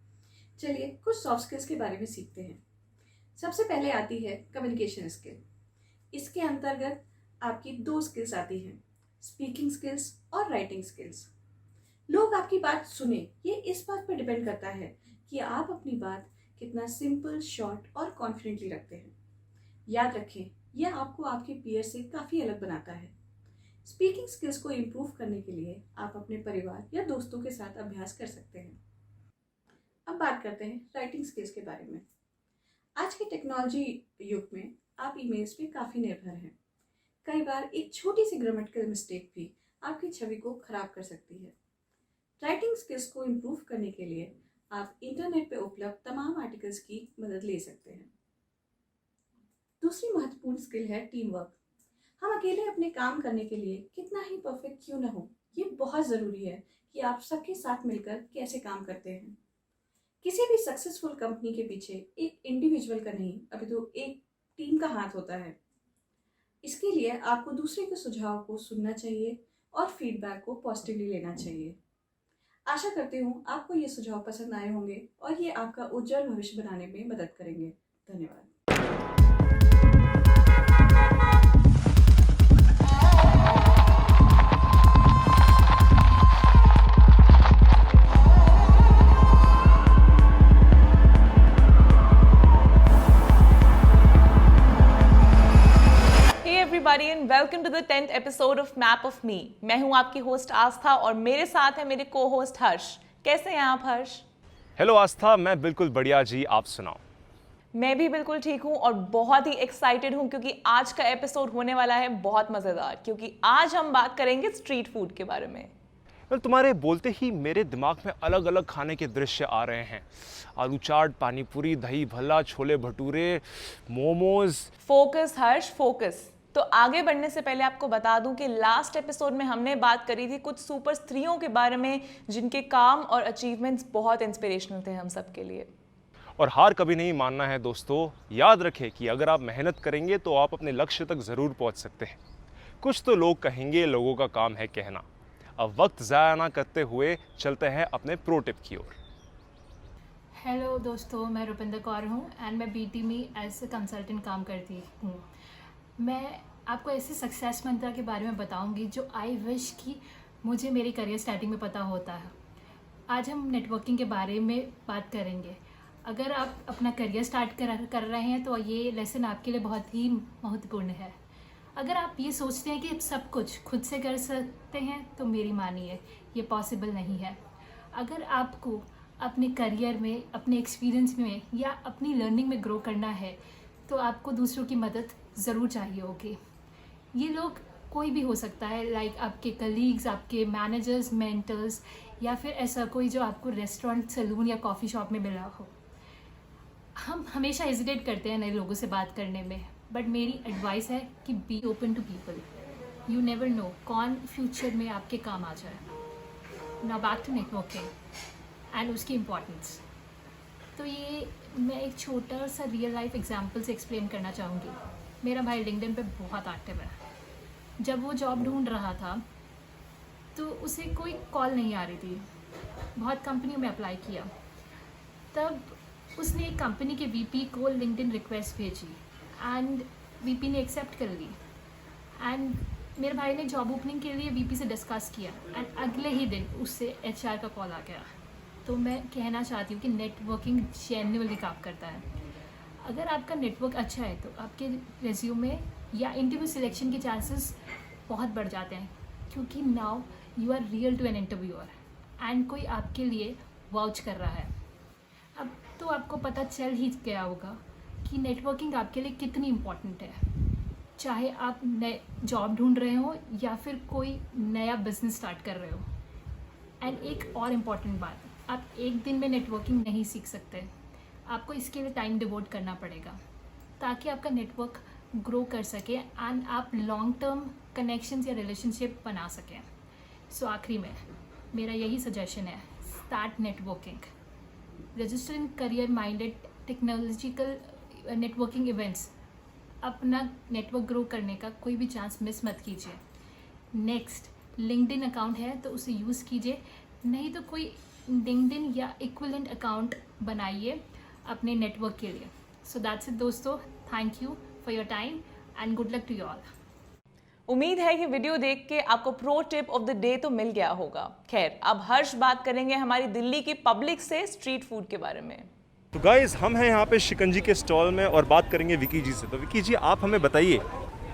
चलिए कुछ सॉफ्ट स्किल्स के बारे में सीखते हैं। सबसे पहले आती है कम्युनिकेशन स्किल। इसके अंतर्गत आपकी दो स्किल्स आती हैं, स्पीकिंग स्किल्स और राइटिंग स्किल्स। लोग आपकी बात सुने, ये इस बात पर डिपेंड करता है कि आप अपनी बात कितना सिंपल, शॉर्ट और कॉन्फिडेंटली रखते हैं। याद रखें, यह आपको आपके पीयर से काफ़ी अलग बनाता है। स्पीकिंग स्किल्स को इम्प्रूव करने के लिए आप अपने परिवार या दोस्तों के साथ अभ्यास कर सकते हैं। अब बात करते हैं राइटिंग स्किल्स के बारे में। आज के टेक्नोलॉजी युग में आप ईमेल्स पे काफ़ी निर्भर हैं। कई बार एक छोटी सी ग्रामेटिकल मिस्टेक भी आपकी छवि को खराब कर सकती है। राइटिंग स्किल्स को इम्प्रूव करने के लिए आप इंटरनेट पे उपलब्ध तमाम आर्टिकल्स की मदद ले सकते हैं। दूसरी महत्वपूर्ण स्किल है टीम वर्क। हम अकेले अपने काम करने के लिए कितना ही परफेक्ट क्यों न हो, ये बहुत ज़रूरी है कि आप सबके साथ मिलकर कैसे काम करते हैं। किसी भी सक्सेसफुल कंपनी के पीछे एक इंडिविजुअल का नहीं, अपितु एक टीम का हाथ होता है। इसके लिए आपको दूसरे के सुझाव को सुनना चाहिए और फीडबैक को पॉजिटिवली लेना चाहिए। आशा करती हूँ आपको ये सुझाव पसंद आए होंगे और ये आपका उज्जवल भविष्य बनाने में मदद करेंगे। धन्यवाद। everybody and welcome to the 10th episode of Map of Me। मैं हूं आपकी होस्ट आस्था और मेरे साथ है मेरे को-होस्ट हर्ष। कैसे हैं आप हर्ष? हेलो आस्था, मैं बिल्कुल बढ़िया जी, आप सुनाओ। मैं भी बिल्कुल ठीक हूं और बहुत ही एक्साइटेड हूं क्योंकि आज का एपिसोड होने वाला है बहुत मज़ेदार, क्योंकि आज हम बात करेंगे स्ट्रीट फूड के बारे में। तुम्हारे बोलते ही मेरे दिमाग में अलग अलग खाने के दृश्य आ रहे हैं। आलू चाट, पानी पूरी, दही भल्ला, छोले भटूरे, मोमोज। फोकस हर्ष, फोकस। तो आगे बढ़ने से पहले आपको बता दूं कि लास्ट एपिसोड में हमने बात करी थी कुछ सुपर स्त्रियों के बारे में जिनके काम और अचीवमेंट्स बहुत इंस्पिरेशनल थे हम सब के लिए। और हार कभी नहीं मानना है दोस्तों। याद रखें कि अगर आप मेहनत करेंगे तो आप अपने लक्ष्य तक ज़रूर पहुंच सकते हैं। कुछ तो लोग कहेंगे, लोगों का काम है कहना। अब वक्त ज़ाया ना करते हुए चलते हैं अपने प्रो टिप की ओर। हेलो दोस्तों, मैं रुपिंदर कौर हूँ एंड मैं बीटी में एज ए कंसल्टेंट काम करती हूँ। मैं आपको ऐसे सक्सेस मंत्र के बारे में बताऊँगी जो आई विश कि मुझे मेरी करियर स्टार्टिंग में पता होता है। आज हम नेटवर्किंग के बारे में बात करेंगे। अगर आप अपना करियर स्टार्ट कर रहे हैं तो ये लेसन आपके लिए बहुत ही महत्वपूर्ण है। अगर आप ये सोचते हैं कि सब कुछ खुद से कर सकते हैं तो मेरी मानिए ये पॉसिबल नहीं है। अगर आपको अपने करियर में, अपने एक्सपीरियंस में या अपनी लर्निंग में ग्रो करना है तो आपको दूसरों की मदद ज़रूर चाहिए होगी। ये लोग कोई भी हो सकता है, लाइक आपके कलीग्स, आपके मैनेजर्स, मेंटर्स, या फिर ऐसा कोई जो आपको रेस्टोरेंट, सैलून या कॉफ़ी शॉप में मिला हो। हम हमेशा हेजिटेट करते हैं नए लोगों से बात करने में, बट मेरी एडवाइस है कि be open to people. You never know कौन फ्यूचर में आपके काम आ जाए। Now back to networking and उसकी इम्पोर्टेंस। तो ये मैं एक छोटा सा रियल लाइफ एग्जांपल से एक्सप्लेन करना चाहूँगी। मेरा भाई लिंक्डइन पे बहुत एक्टिव है। जब वो जॉब ढूंढ रहा था तो उसे कोई कॉल नहीं आ रही थी। बहुत कंपनियों में अप्लाई किया, तब उसने एक कंपनी के वीपी को लिंक्डइन रिक्वेस्ट भेजी एंड वीपी ने एक्सेप्ट कर ली। एंड मेरे भाई ने जॉब ओपनिंग के लिए वीपी से डिस्कस किया एंड अगले ही दिन उससे एचआर का कॉल आ गया। तो मैं कहना चाहती हूँ कि नेटवर्किंग जेन्युइनली काम करता है। अगर आपका नेटवर्क अच्छा है तो आपके रेज्यूमे या इंटरव्यू सिलेक्शन के चांसेस बहुत बढ़ जाते हैं, क्योंकि now you are real to an interviewer and कोई आपके लिए वाउच कर रहा है। अब तो आपको पता चल ही गया होगा कि नेटवर्किंग आपके लिए कितनी इम्पॉर्टेंट है, चाहे आप नए जॉब ढूंढ रहे हो या फिर कोई नया बिजनेस स्टार्ट कर रहे हो। एंड एक और इम्पॉर्टेंट बात, आप एक दिन में नेटवर्किंग नहीं सीख सकते। आपको इसके लिए टाइम डिवोट करना पड़ेगा ताकि आपका नेटवर्क ग्रो कर सके एंड आप लॉन्ग टर्म कनेक्शंस या रिलेशनशिप बना सकें। सो आखिरी में मेरा यही सजेशन है, start networking. Register in career minded technological networking events. अपना नेटवर्क ग्रो करने का कोई भी चांस मिस मत कीजिए। नेक्स्ट, लिंक्डइन अकाउंट है तो उसे यूज़ कीजिए, नहीं तो कोई लिंक्डइन या इक्विवेलेंट अकाउंट बनाइए अपने नेटवर्क के लिए। सो दैट्स इट दोस्तों, thank you for your time and good luck to you all. उम्मीद है कि वीडियो देख के आपको pro tip of the day तो मिल गया होगा। खैर, अब हर्ष बात करेंगे हमारी दिल्ली की पब्लिक से स्ट्रीट फूड के बारे में। तो गाइस, हम हैं यहाँ पे शिकंजी के स्टॉल में और बात करेंगे विकी जी से। तो विकी जी, आप हमें बताइए,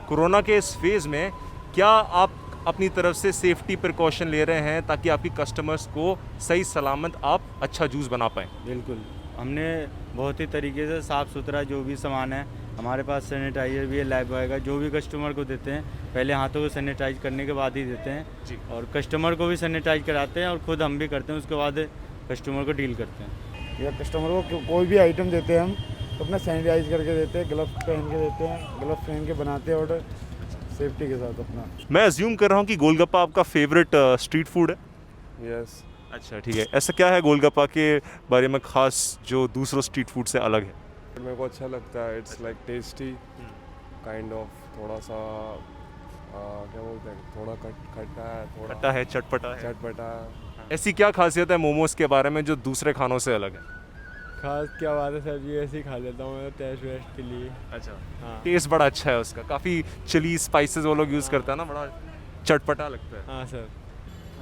कोरोना के इस फेज़ में क्या आप अपनी तरफ से सेफ्टी प्रिकॉशन ले रहे हैं ताकि आपकी कस्टमर्स को सही सलामत आप अच्छा जूस बना पाएँ? बिल्कुल, हमने बहुत ही तरीके से साफ़ सुथरा जो भी सामान है, हमारे पास सैनिटाइज़र भी है, लाइफ बॉय का, जो भी कस्टमर को देते हैं पहले हाथों को सैनिटाइज करने के बाद ही देते हैं जी। और कस्टमर को भी सैनिटाइज कराते हैं और ख़ुद हम भी करते हैं, उसके बाद कस्टमर को डील करते हैं। या कस्टमर को कोई भी आइटम देते हैं हम तो अपना सैनिटाइज करके देते हैं, ग्लव्स पहन के देते हैं, ग्लव्स पहन के बनाते हैं ऑर्डर सेफ्टी के साथ अपना। मैं अज्यूम कर रहा हूँ कि गोलगप्पा आपका फेवरेट स्ट्रीट फूड है? यस। अच्छा, ठीक है। ऐसा क्या है गोलगप्पा के बारे में खास जो दूसरों स्ट्रीट फूड से अलग है? मेरे को अच्छा लगता है, it's like tasty kind of, थोड़ा सा क्या बोलते हैं, थोड़ा खट्टा है, थोड़ा खट्टा है, चटपटा है। चटपटा है। ऐसी क्या खासियत है मोमोज के बारे में जो दूसरे खानों से अलग है? खास क्या बात है सर जी, ऐसे ही खा लेता हूँ मैं टेस्ट वेस्ट के लिए। अच्छा, हाँ। टेस्ट बड़ा अच्छा है उसका, काफ़ी चिली स्पाइसेस वो लोग यूज़ करते हैं ना, बड़ा चटपटा लगता है। हाँ सर।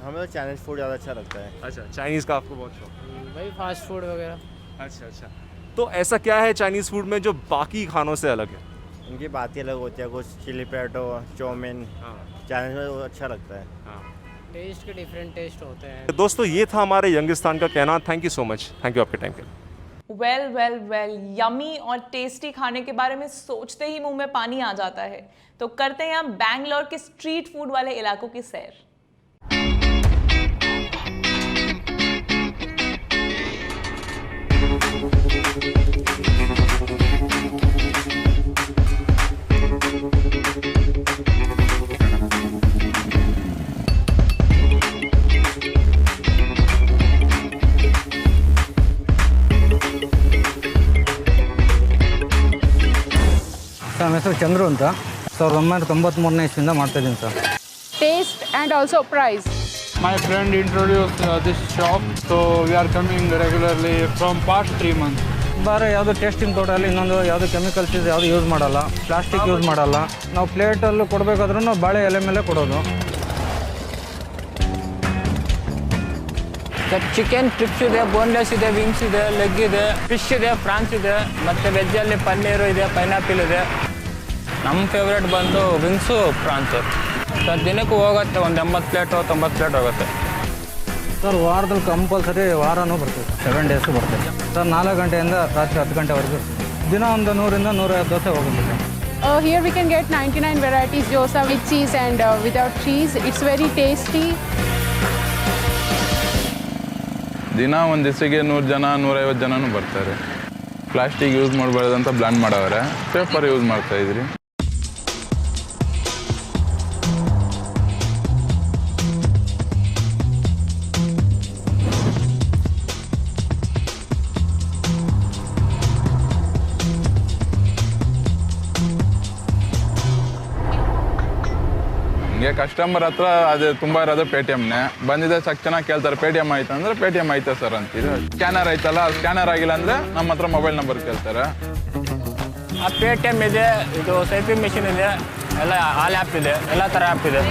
हमें तो चाइनीज़ फूड ज़्यादा अच्छा लगता है। अच्छा, चाइनीज़ का आपको बहुत शौक? भाई फास्ट फूड वगैरह। अच्छा अच्छा, तो ऐसा क्या है चाइनीज़ फूड में जो बाकी खानों से अलग है? इनकी बात ही अलग होती है, कुछ चिली पटेटो, चाउमीन, चाइनीज़ में वो अच्छा लगता है। हाँ, टेस्ट के डिफरेंट टेस्ट होते हैं। तो दोस्तों, ये था हमारे यंगिस्तान का कहना। Thank you so much, thank you आपके टाइम के लिए। वेल यमी और टेस्टी खाने के बारे में सोचते ही मुंह में पानी आ जाता है। तो करते हैं हम बैंगलोर के स्ट्रीट फूड वाले इलाकों की सैर। ಹೆಸರು ಚಂದ್ರು ಅಂತ 1993ನೇ ಇಸ್ವಿಯಿಂದ ಮಾಡ್ತಾ ಇದ್ದೀನಿ sir. Taste and also price. My friend introduced this shop, so we are coming regularly from past 3 months. ಬಾರೆ ಯಾವುದು ಟೇಸ್ಟಿಂಗ್ ಪೌಡರಲ್ಲಿ ಇನ್ನೊಂದು ಯಾವುದು ಕೆಮಿಕಲ್ಸ್ ಇದೆ ಯಾವುದು ಯೂಸ್ ಮಾಡಲ್ಲ, ಪ್ಲಾಸ್ಟಿಕ್ ಯೂಸ್ ಮಾಡಲ್ಲ. ನಾವು ಪ್ಲೇಟಲ್ಲೂ ಕೊಡಬೇಕಾದ್ರೂ ಬಾಳೆ ಎಲೆ ಮೇಲೆ ಕೊಡೋದು. ಚಿಕನ್ ಟ್ರಿಪ್ಸ್ ಇದೆ, ಬೋನ್ಲೆಸ್ ಇದೆ, ವಿಂಗ್ಸ್ ಇದೆ, ಲೆಗ್ ಇದೆ, ಫಿಶ್ ಇದೆ, ಫ್ರಾನ್ಸ್ ಇದೆ, ಮತ್ತು ವೆಜ್ಜಲ್ಲಿ ಪನ್ನೀರು ಇದೆ, ಪೈನಾಪಿಲ್ ಇದೆ. ನಮ್ಮ ಫೇವ್ರೇಟ್ ಬಂದು ವಿಂಗ್ಸು, ಫ್ರಾನ್ಸು. ಸರ್ ದಿನಕ್ಕೂ ಹೋಗುತ್ತೆ, ಒಂದು 80 ಪ್ಲೇಟು 90 ಪ್ಲೇಟ್ ಹೋಗುತ್ತೆ ಸರ್. ವಾರದಲ್ಲಿ ಕಂಪಲ್ಸರಿ ವಾರನೂ ಬರ್ತೀವಿ, 7 ಡೇಸು ಬರ್ತೀವಿ ಸರ್. 4 ಗಂಟೆಯಿಂದ ರಾತ್ರಿ 10 ಗಂಟೆವರೆಗೂ ದಿನ ಒಂದು 100ರಿಂದ 150 ದೋಸೆ ಹೋಗುತ್ತೆ sir. Here we can get 99 varieties dosa with cheese and without cheese. It's very tasty. ದಿನ ಒಂದು ದಿವಸಕ್ಕೆ 100 ಜನ 150 ಜನನೂ ಬರ್ತಾರೆ. ಪ್ಲಾಸ್ಟಿಕ್ ಯೂಸ್ ಮಾಡಬಾರ್ದು ಅಂತ ಬ್ಲಾನ್ ಮಾಡವ್ರೆ, ಪೇಪರ್ ಯೂಸ್ ಮಾಡ್ತಾಯಿದ್ರಿ. ಹಿಂಗೆ ಕಸ್ಟಮರ್ ಹತ್ರ ಅದು ತುಂಬ ಇರೋದು ಪೇಟಿಎಮ್ನೇ. ಬಂದಿದೆ ತಕ್ಷಣ ಕೇಳ್ತಾರೆ ಪೇಟಿಎಮ್ ಆಯ್ತು ಅಂದರೆ ಪೇಟಿಎಮ್ ಆಯ್ತಾ ಸರ್ ಅಂತೀರಿ. ಸ್ಕ್ಯಾನರ್ ಆಯ್ತಲ್ಲ, ಸ್ಕ್ಯಾನರ್ ಆಗಿಲ್ಲ ಅಂದರೆ ನಮ್ಮ ಹತ್ರ ಮೊಬೈಲ್ ನಂಬರ್ ಕೇಳ್ತಾರೆ. ಆ ಪೇಟಿಎಮ್ ಇದೆ, ಇದು ಸ್ವೈಪಿಂಗ್ ಮೆಷಿನ್ ಇದೆ, ಎಲ್ಲ ಆಲ್ ಆ್ಯಪ್ ಇದೆ, ಎಲ್ಲ ಥರ ಆ್ಯಪ್ ಇದೆ.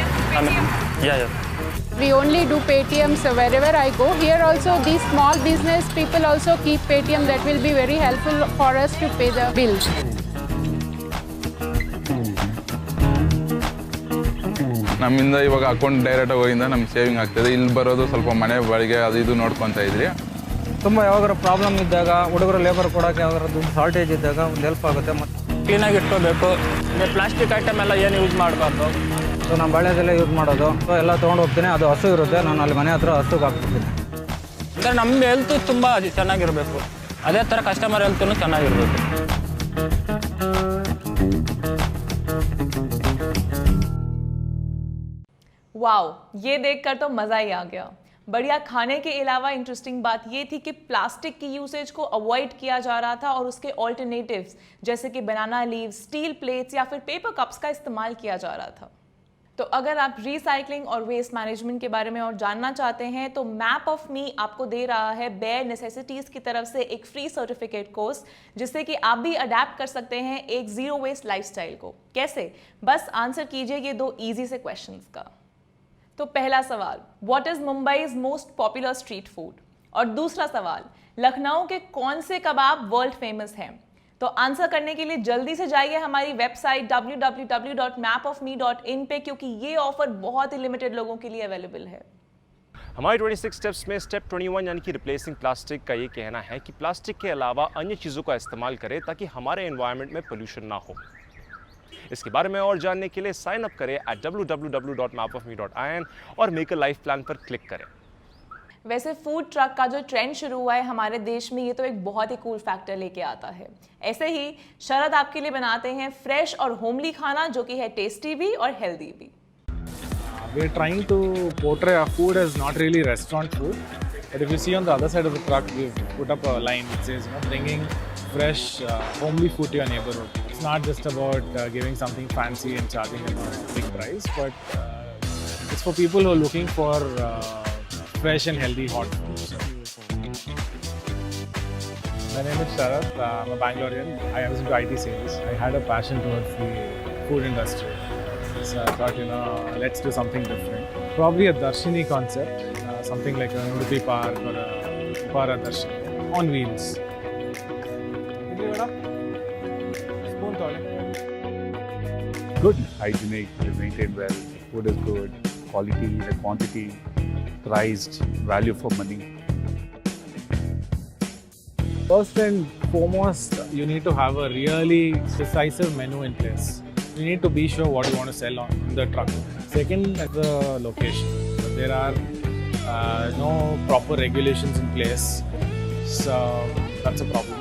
We only do Paytms wherever I go. Here also these small business people also keep Paytm. That will be very helpful for us to pay the bills. ನಮ್ಮಿಂದ ಇವಾಗ account ಡೈರೆಕ್ಟಾಗಿ ಹೋಗಿಂದ ನಮ್ಗೆ saving ಆಗ್ತದೆ. ಇಲ್ಲಿ ಬರೋದು ಸ್ವಲ್ಪ ಮನೆ ಬಾಡಿಗೆ ಅದು ಇದು ನೋಡ್ಕೊತಾ ಇದ್ರಿ. ತುಂಬ ಯಾವಾಗಾರ ಪ್ರಾಬ್ಲಮ್ ಇದ್ದಾಗ ಹುಡುಗರು ಲೇಬರ್ ಕೊಡೋಕ್ಕೆ ಯಾವಾಗಾರ ದುಡ್ಡು ಶಾರ್ಟೇಜ್ ಇದ್ದಾಗ ಒಂದು ಹೆಲ್ಪ್ ಆಗುತ್ತೆ. ಮತ್ತು ಕ್ಲೀನಾಗಿ ಇಟ್ಕೋಬೇಕು. ಪ್ಲಾಸ್ಟಿಕ್ ಐಟಮ್ ಎಲ್ಲ ಏನು ಯೂಸ್ ಮಾಡಬಾರ್ದು. ಸೊ ನಾನು ಬಾಳೆದೆಲ್ಲ ಯೂಸ್ ಮಾಡೋದು. ಸೊ ಎಲ್ಲ ತೊಗೊಂಡು ಹೋಗ್ತೀನಿ, ಅದು ಹಸು ಇರುತ್ತೆ, ನಾನು ಅಲ್ಲಿ ಮನೆ ಹತ್ರ ಹಸುಗೆ ಹಾಕ್ಬಿಡ್ತೀನಿ. ಅಂದರೆ ನಮ್ಮ ಹೆಲ್ತು ತುಂಬ ಚೆನ್ನಾಗಿರಬೇಕು, ಅದೇ ಥರ ಕಸ್ಟಮರ್ ಹೆಲ್ತೂ ಚೆನ್ನಾಗಿರಬೇಕು. वाओ, ये देखकर तो मज़ा ही आ गया। बढ़िया खाने के अलावा इंटरेस्टिंग बात ये थी कि प्लास्टिक की यूसेज को अवॉइड किया जा रहा था और उसके ऑल्टरनेटिव्स जैसे कि बनाना लीव्स, स्टील प्लेट्स या फिर पेपर कप्स का इस्तेमाल किया जा रहा था। तो अगर आप रिसाइकलिंग और वेस्ट मैनेजमेंट के बारे में और जानना चाहते हैं तो मैप ऑफ मी आपको दे रहा है बेयर नेसेसिटीज़ की तरफ से एक फ्री सर्टिफिकेट कोर्स, जिससे कि आप भी अडेप्ट कर सकते हैं एक ज़ीरो वेस्ट लाइफस्टाइल को। कैसे? बस आंसर कीजिए ये 2 ईजी से क्वेश्चंस का। तो पहला सवाल, what is Mumbai's most popular street food? और दूसरा सवाल, लखनऊ के कौन से कबाब वर्ल्ड फेमस हैं? तो आंसर करने के लिए जल्दी से जाइए हमारी वेबसाइट www.mapofme.in पे, क्योंकि ये ऑफर बहुत ही लिमिटेड लोगों के लिए अवेलेबल है। हमारे 26 स्टेप्स में स्टेप 21 यानी कि रिप्लेसिंग प्लास्टिक का ये कहना है कि प्लास्टिक के अलावा अन्य चीज़ों का इस्तेमाल करें ताकि हमारे एनवायरनमेंट में पोल्यूशन ना हो। इसके बारे में और जानने के लिए साइन अप करें www.mapofme.in और मेक अ लाइफ प्लान पर क्लिक करें। वैसे फूड ट्रक का जो ट्रेंड शुरू हुआ है हमारे देश में, ये तो एक बहुत ही कूल फैक्टर लेके आता है। ऐसे ही शरद आपके लिए बनाते हैं फ्रेश और होमली खाना जो कि है टेस्टी भी और हेल्दी भी। We are trying to portray our food as not really restaurant food, but if you see on the other side of the truck, we've put up a line that says, bringing fresh, homely food to your neighborhood. It's not just about giving something fancy and charging them a big price, but it's for people who are looking for fresh and healthy hot food. My name is Sharad. I'm a Bangalorean. I was into IT sales. I had a passion towards the food industry. So I thought, let's do something different. Probably a Darshini concept, something like a Udupi Park or a Para Darshini on wheels. Good, hygienic, maintained well, food is good, quality, the quantity, priced, value for money. First and foremost, you need to have a really decisive menu in place. You need to be sure what you want to sell on the truck. Second, the location. There are no proper regulations in place, so that's a problem.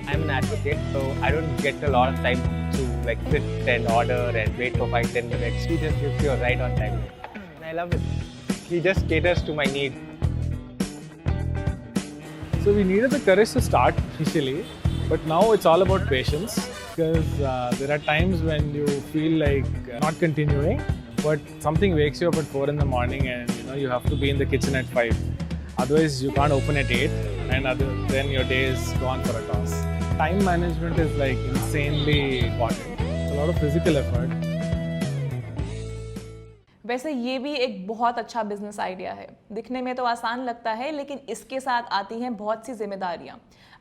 I'm an advocate, so I don't get a lot of time to sit and order and wait for 5-10 minutes. He just gives you a ride on time. And I love it. He just caters to my need. So we needed the courage to start initially, But now it's all about patience, because there are times when you feel like not continuing, but something wakes you up at 4 in the morning and you have to be in the kitchen at 5. Otherwise you can't open at 8, and then your day is gone for a toss. Time management is like insanely important. It's a lot of physical effort. वैसे ये भी एक बहुत अच्छा business idea है। दिखने में तो आसान लगता है, लेकिन इसके साथ आती हैं बहुत सी जिम्मेदारियां।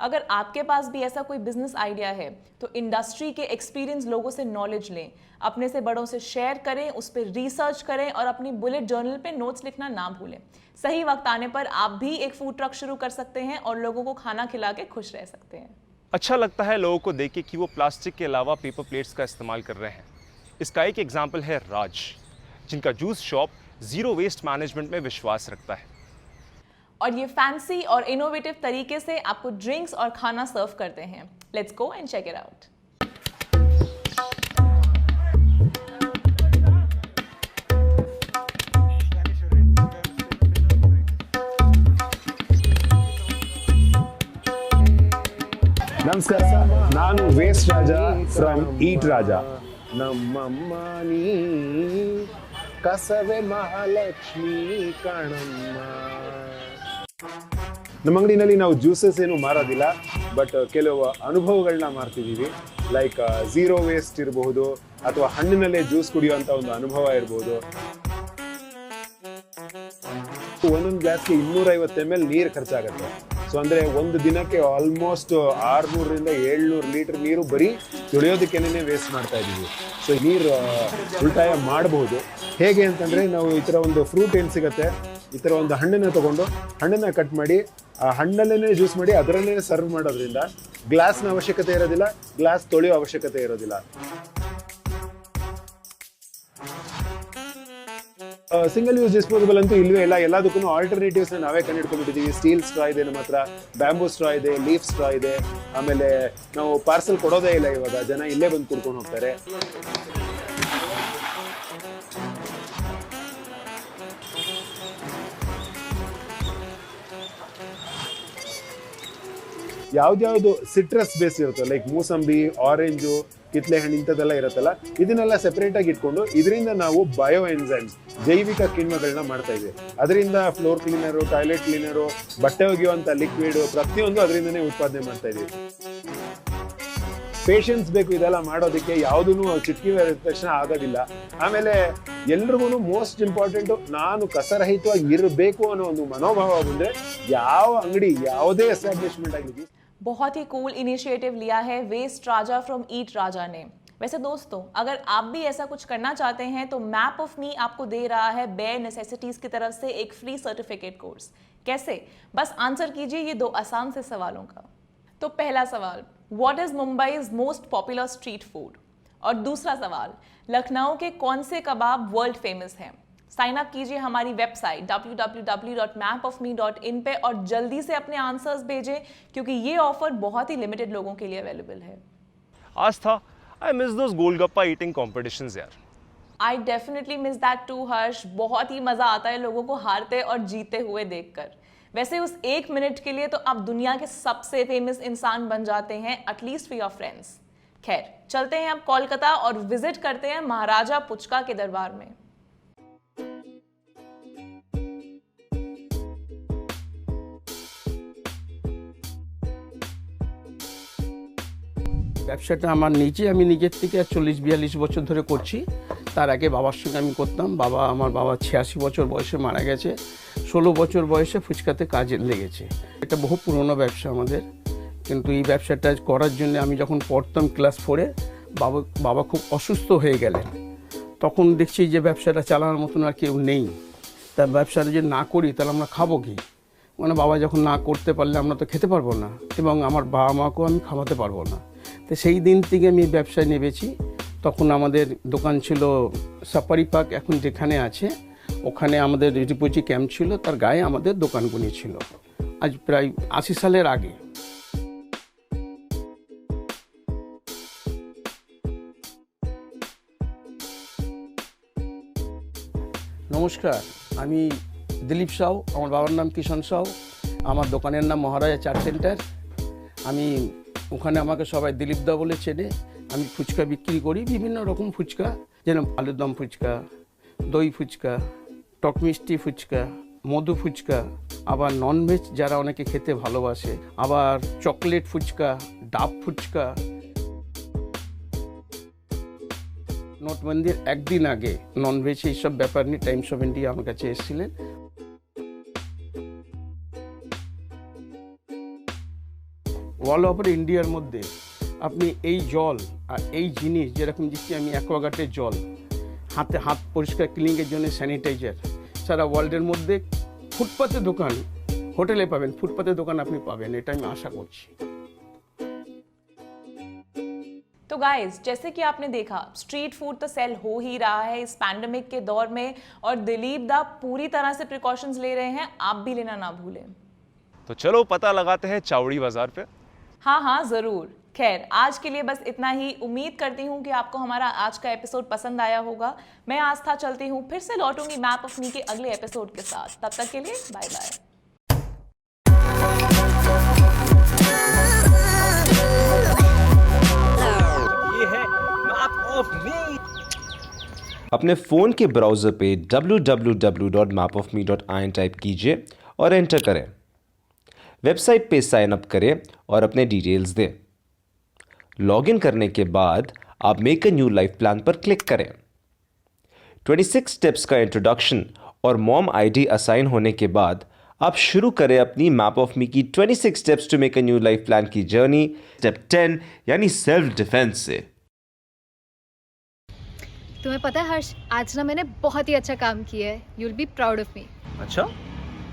अगर आपके पास भी ऐसा कोई बिजनेस आइडिया है तो इंडस्ट्री के एक्सपीरियंस लोगों से नॉलेज लें, अपने से बड़ों से शेयर करें, उस पर रिसर्च करें और अपनी बुलेट जर्नल पे नोट्स लिखना ना भूलें। सही वक्त आने पर आप भी एक फूड ट्रक शुरू कर सकते हैं और लोगों को खाना खिला के खुश रह सकते हैं। अच्छा लगता है लोगों को देख के कि वो प्लास्टिक के अलावा पेपर प्लेट्स का इस्तेमाल कर रहे हैं। इसका एक एग्जाम्पल है राज, जिनका juice shop zero waste management में विश्वास रखता है और ये फैंसी और इनोवेटिव तरीके से आपको ड्रिंक्स और खाना सर्व करते हैं। Let's go and check it out. ನಮಸ್ಕಾರ, ನಾನು waste Raja from Eat Raja. ನಮ್ಮಮ್ಮನಿ ಕಸವೆ ಮಹಾಲಕ್ಷ್ಮಿ ಕಣಮ್ಮ. ನಮ್ಮ ಅಂಗಡಿನಲ್ಲಿ ನಾವು ಜ್ಯೂಸಸ್ ಏನು ಮಾರೋದಿಲ್ಲ, ಬಟ್ ಕೆಲವು ಅನುಭವಗಳನ್ನ ಮಾರ್ತಿದ್ದೀವಿ. ಲೈಕ್ ಝೀರೋ ವೇಸ್ಟ್ ಇರಬಹುದು, ಅಥವಾ ಹಣ್ಣಿನಲ್ಲೇ ಜ್ಯೂಸ್ ಕುಡಿಯುವಂಥ ಒಂದು ಅನುಭವ ಇರಬಹುದು. ಒಂದೊಂದು ಗ್ಲಾಸ್ಗೆ 250 ml ನೀರು ಖರ್ಚಾಗುತ್ತೆ. ಸೊ ಅಂದರೆ ಒಂದು ದಿನಕ್ಕೆ ಆಲ್ಮೋಸ್ಟ್ 600 to 700 ಲೀಟರ್ ನೀರು ಬರೀ ತೊಳೆಯೋದಕ್ಕೇನೆ ವೇಸ್ಟ್ ಮಾಡ್ತಾ ಇದ್ದೀವಿ. ಸೊ ನೀರು ಉಳಿತಾಯ ಮಾಡಬಹುದು. ಹೇಗೆ ಅಂತಂದರೆ, ನಾವು ಈ ಥರ ಒಂದು ಫ್ರೂಟ್ ಏನು ಸಿಗುತ್ತೆ, ಈ ಥರ ಒಂದು ಹಣ್ಣನ್ನು ತೊಗೊಂಡು ಹಣ್ಣನ್ನು ಕಟ್ ಮಾಡಿ ಆ ಹಣ್ಣಲ್ಲೇ ಜ್ಯೂಸ್ ಮಾಡಿ ಅದರಲ್ಲೇ ಸರ್ವ್ ಮಾಡೋದ್ರಿಂದ ಗ್ಲಾಸ್ನ ಅವಶ್ಯಕತೆ ಇರೋದಿಲ್ಲ, ಗ್ಲಾಸ್ ತೊಳೆಯೋ ಅವಶ್ಯಕತೆ ಇರೋದಿಲ್ಲ. ಸಿಂಗಲ್ ಯೂಸ್ ಡಿಸ್ಪೋಸಬಲ್ ಅಂತೂ ಇಲ್ವೇ ಇಲ್ಲ. ಎಲ್ಲದಕ್ಕೂ ಆಲ್ಟರ್ನೇಟಿವ್ಸ್ ನಾವೇ ಕಂಡುಹಿಡ್ಕೊಂಡ್ಬಿಟ್ಟಿದ್ದೀವಿ. ಸ್ಟೀಲ್ ಸ್ಟ್ರಾ ಇದೆ ನಮ್ಮ ಹತ್ರ, ಬ್ಯಾಂಬೂ ಸ್ಟ್ರಾ ಇದೆ, ಲೀಫ್ ಸ್ಟ್ರಾ ಇದೆ. ಆಮೇಲೆ ನಾವು ಪಾರ್ಸಲ್ ಕೊಡೋದೇ ಇಲ್ಲ, ಇವಾಗ ಜನ ಇಲ್ಲೇ ಬಂದು ಕುಡ್ಕೊಂಡು ಹೋಗ್ತಾರೆ. ಯಾವ್ದ್ಯಾವ್ದು ಸಿಟ್ರಸ್ ಬೇಸ್ ಇರುತ್ತೆ, ಲೈಕ್ ಮೂಸಂಬಿ, ಆರೆಂಜು, ಕಿತ್ಲೆ ಹಣ್ಣು, ಇಂಥದ್ದೆಲ್ಲ ಇರುತ್ತಲ್ಲ, ಇದನ್ನೆಲ್ಲ ಸೆಪರೇಟ್ ಆಗಿ ಇಟ್ಕೊಂಡು ಇದರಿಂದ ನಾವು ಬಯೋ ಎನ್ಸೈಮ್ಸ್, ಜೈವಿಕ ಕಿಣ್ವಗಳನ್ನ ಮಾಡ್ತಾ ಇದ್ದೀವಿ. ಅದರಿಂದ ಫ್ಲೋರ್ ಕ್ಲೀನರು, ಟಾಯ್ಲೆಟ್ ಕ್ಲೀನರು, ಬಟ್ಟೆ ಒಗೆಯುವಂಥ ಲಿಕ್ವಿಡ್, ಪ್ರತಿಯೊಂದು ಅದರಿಂದನೇ ಉತ್ಪಾದನೆ ಮಾಡ್ತಾ ಇದ್ದೀವಿ. ಪೇಷನ್ಸ್ ಬೇಕು ಇದೆಲ್ಲ ಮಾಡೋದಕ್ಕೆ, ಯಾವುದೂ ಚಿಟ್ಕಿ ತಕ್ಷಣ ಆಗೋದಿಲ್ಲ. ಆಮೇಲೆ ಎಲ್ರಿಗೂ ಮೋಸ್ಟ್ ಇಂಪಾರ್ಟೆಂಟು, ನಾನು ಕಸರಹಿತವಾಗಿ ಇರಬೇಕು ಅನ್ನೋ ಒಂದು ಮನೋಭಾವ ಬಂದರೆ ಯಾವ ಅಂಗಡಿ, ಯಾವುದೇ ಎಸ್ಟಾಬ್ಲಿಷ್ಮೆಂಟ್ ಆಗಲಿ. बहुत ही कूल इनिशिएटिव लिया है वेस्ट राजा फ्रॉम ईट राजा ने। वैसे दोस्तों, अगर आप भी ऐसा कुछ करना चाहते हैं तो मैप ऑफ मी आपको दे रहा है बेयर नेसेसिटीज की तरफ से एक फ्री सर्टिफिकेट कोर्स। कैसे? बस आंसर कीजिए ये 2 आसान से सवालों का। तो पहला सवाल, what is Mumbai's most popular street food? और दूसरा सवाल, लखनऊ के कौन से कबाब वर्ल्ड फेमस हैं? साइन अप कीजिए हमारी वेबसाइट www.mapofme.in पे और जल्दी से अपने आंसर्स भेजें, क्योंकि ये ऑफर बहुत ही लिमिटेड लोगों के लिए अवेलेबल है। आज था I miss those golgappa eating competitions यार। I definitely miss that too Harsh. बहुत ही मजा आता है लोगों को हारते और जीते हुए देखकर। वैसे उस 1 मिनट के लिए तो आप दुनिया के सबसे फेमस इंसान बन जाते हैं, एटलीस्ट फॉर योर फ्रेंड्स। खैर, चलते हैं अब कोलकाता और विजिट करते हैं महाराजा पुचका के दरबार में। ব্যবসাটা আমার আমি নিজের থেকে 40-42 বছর ধরে করছি। তার আগে বাবার সঙ্গে আমি করতাম। আমার বাবা 86 বছর বয়সে মারা গেছে। 16 বছর বয়সে ফুচকাতে কাজে লেগেছে। এটা বহু পুরনো ব্যবসা আমাদের, কিন্তু এই ব্যবসাটা করার জন্য আমি যখন পড়তাম ক্লাস 4-এ, বাবা খুব অসুস্থ হয়ে গেলেন। তখন দেখছি যে ব্যবসাটা চালানোর মতন আর কেউ নেই। তা ব্যবসাটা যে না করি তাহলে আমরা খাবো কি? মানে বাবা যখন না করতে পারলে আমরা তো খেতে পারবো না, এবং আমার বাবা মাকেও আমি খাওয়াতে পারবো না। তো সেই দিন থেকে আমি ব্যবসায় নেমেছি। তখন আমাদের দোকান ছিল সাফারি পার্ক, এখন যেখানে আছে ওখানে আমাদের রিপুজি ক্যাম্প ছিল, তার গায়ে আমাদের দোকানগুলি ছিল, আজ প্রায় 80 সালের আগে। নমস্কার, আমি দিলীপ সাউ, আমার বাবার নাম কিষণ সাউ, আমার দোকানের নাম মহারাজা চাট সেন্টার। আমি ওখানে আমাকে সবাই দিলীপ দা বলে চেনে। আমি ফুচকা বিক্রি করি, বিভিন্ন রকম ফুচকা, যেরকম আলুর দম ফুচকা, দই ফুচকা, টক মিষ্টি ফুচকা, মধু ফুচকা, আবার ননভেজ যারা অনেকে খেতে ভালোবাসে, আবার চকলেট ফুচকা, ডাব ফুচকা। নোটবন্দির একদিন আগে ননভেজ এইসব ব্যাপার নিয়ে টাইমস অফ ইন্ডিয়া আমার কাছে এসেছিলেন। অল ওভার ইন্ডিয়ার মধ্যে আপনি এই জল আর এই জিনিস, যেরকম দিচ্ছি আমি অ্যাকোয়াগার্ডের জল, হাতে হাত পরিষ্কার ক্লিনিংয়ের জন্য স্যানিটাইজার, সারা ওয়ার্ল্ডের মধ্যে ফুটপাতে দোকান, হোটেলে পাবেন, ফুটপাতে দোকান আপনি পাবেন, এটা আমি আশা করছি। तो गाइस, जैसे कि आपने देखा, स्ट्रीट फूड तो सेल हो ही रहा है इस पैंडेमिक के दौर में, और दिलीप दा पूरी तरह से प्रिकॉशंस ले रहे हैं, आप भी लेना ना भूलें। तो चलो पता लगाते हैं चावड़ी बाजार पे। हाँ जरूर। खैर, आज के लिए बस इतना ही। उम्मीद करती हूँ कि आपको हमारा आज का एपिसोड पसंद आया होगा। मैं आस्था चलती हूँ, फिर से लौटूंगी मैप ऑफ मी के अगले एपिसोड के साथ। तब तक के लिए बाय बाय। अपने फ़ोन के ब्राउज़र पे www.mapofme.in टाइप कीजिए और एंटर करें। वेबसाइट पे साइन अप करें और अपने डिटेल्स दें। लॉगिन करने के बाद आप make a new life plan पर क्लिक करें। 26 स्टेप्स का इंट्रोडक्शन और मॉम आईडी असाइन होने के बाद आप शुरू करें अपनी मैप ऑफ मी की 26 steps to make a new life plan की जर्नी, स्टेप 10 यानी सेल्फ डिफेंस से। तुम्हें पता है हर्ष, आज ना मैंने बहुत ही अच्छा काम किया है। You will be proud of me. अच्छा,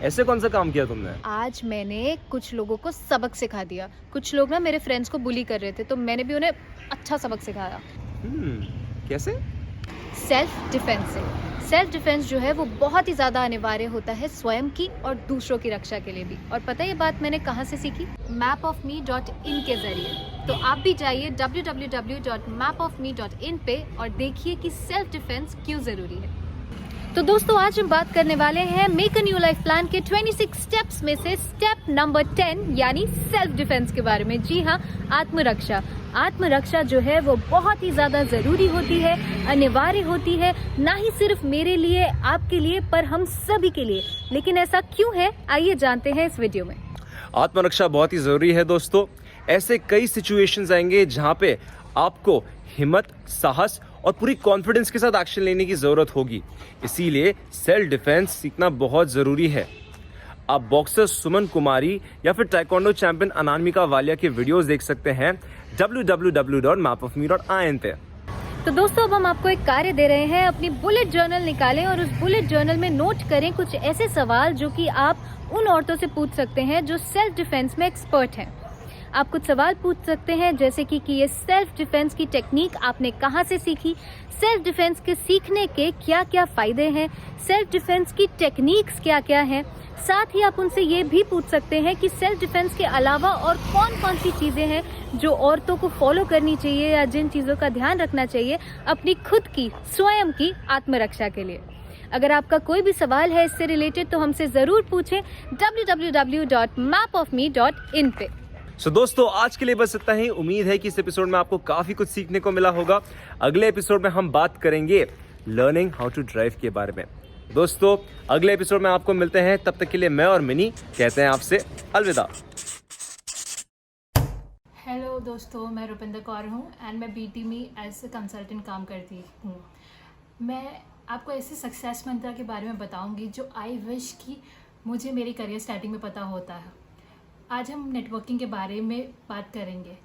ऐसे कौन सा काम किया तुमने? आज मैंने कुछ लोगों को सबक सिखा दिया। कुछ लोग ना मेरे फ्रेंड्स को बुली कर रहे थे, तो मैंने भी उन्हें अच्छा सबक सिखाया। कैसे? सेल्फ डिफेंस से। सेल्फ डिफेंस जो है वो बहुत ही ज़्यादा अनिवार्य होता है स्वयं की और दूसरों की रक्षा के लिए भी। और पता है ये बात मैंने कहाँ से सीखी? mapofme.in के ज़रिए। तो आप भी जाइए www.mapofme.in पे और देखिए कि सेल्फ डिफेंस क्यों ज़रूरी है। तो दोस्तों, आज हम बात करने वाले हैं make a new life plan के 26 स्टेप्स में से स्टेप नंबर 10 यानी सेल्फ डिफेंस के बारे में। जी हाँ, आत्मरक्षा। आत्मरक्षा जो है वो बहुत ही ज़्यादा ज़रूरी होती है, अनिवार्य होती है, ना ही सिर्फ मेरे लिए, आपके लिए, पर हम सभी के लिए। लेकिन ऐसा क्यों है, आइए जानते हैं इस वीडियो में। आत्मरक्षा बहुत ही ज़रूरी है दोस्तों। ऐसे कई सिचुएशंस आएंगे जहाँ पे आपको हिम्मत, साहस और पूरी कॉन्फिडेंस के साथ एक्शन लेने की ज़रूरत होगी। इसीलिए सेल्फ डिफेंस सीखना बहुत ज़रूरी है। आप बॉक्सर सुमन कुमारी या फिर टाइकोंडो चैंपियन अनामिका वालिया के वीडियोस देख सकते हैं www.mapofme.in पे। तो दोस्तों, अब हम आपको एक कार्य दे रहे हैं। अपनी बुलेट जर्नल निकालें और उस बुलेट जर्नल में नोट करें कुछ ऐसे सवाल जो कि आप उन औरतों से पूछ सकते हैं जो सेल्फ डिफेंस में एक्सपर्ट हैं। आप कुछ सवाल पूछ सकते हैं जैसे कि ये सेल्फ डिफेंस की टेक्निक आपने कहाँ से सीखी, सेल्फ डिफेंस के सीखने के क्या क्या फ़ायदे हैं, सेल्फ डिफेंस की टेक्निक्स क्या क्या हैं। साथ ही आप उनसे ये भी पूछ सकते हैं कि सेल्फ डिफेंस के अलावा और कौन कौन सी चीज़ें हैं जो औरतों को फॉलो करनी चाहिए या जिन चीज़ों का ध्यान रखना चाहिए अपनी खुद की, स्वयं की आत्मरक्षा के लिए। अगर आपका कोई भी सवाल है इससे रिलेटेड तो हमसे ज़रूर पूछें www.mapofme.in पे। दोस्तों, आज के लिए बस इतना ही। उम्मीद है कि इस एपिसोड में आपको काफ़ी कुछ सीखने को मिला होगा। अगले एपिसोड में हम बात करेंगे लर्निंग हाउ टू ड्राइव के बारे में। दोस्तों, अगले एपिसोड में आपको मिलते हैं। तब तक के लिए मैं और मिनी कहते हैं आपसे अलविदा। हेलो दोस्तों, मैं रुपिंदर कौर हूँ एंड मैं बीटी में एज ए कंसल्टेंट काम करती हूँ। मैं आपको ऐसे सक्सेस मंत्र के बारे में बताऊँगी जो आई विश कि मुझे मेरी करियर स्टार्टिंग में पता होता है। आज हम नेटवर्किंग के बारे में बात करेंगे।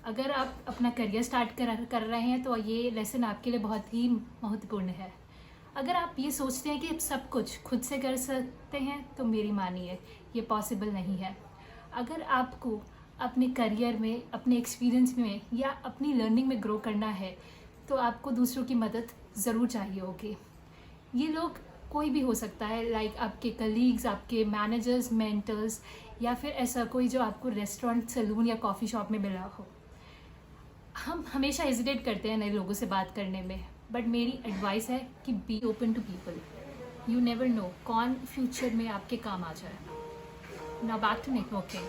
अगर आप अपना करियर स्टार्ट कर रहे हैं तो ये लेसन आपके लिए बहुत ही महत्वपूर्ण है। अगर आप ये सोचते हैं कि आप सब कुछ खुद से कर सकते हैं तो मेरी मानिए, ये पॉसिबल नहीं है। अगर आपको अपने करियर में, अपने एक्सपीरियंस में या अपनी लर्निंग में ग्रो करना है तो आपको दूसरों की मदद ज़रूर चाहिए होगी। ये लोग कोई भी हो सकता है, लाइक आपके कलीग्स, आपके मैनेजर्स, मेंटर्स, या फिर ऐसा कोई जो आपको रेस्टोरेंट, सैलून या कॉफ़ी शॉप में मिला हो। हम हमेशा हेजिटेट करते हैं नए लोगों से बात करने में, बट मेरी एडवाइस है कि be open to people. You never know कौन फ्यूचर में आपके काम आ जाए। Now back to networking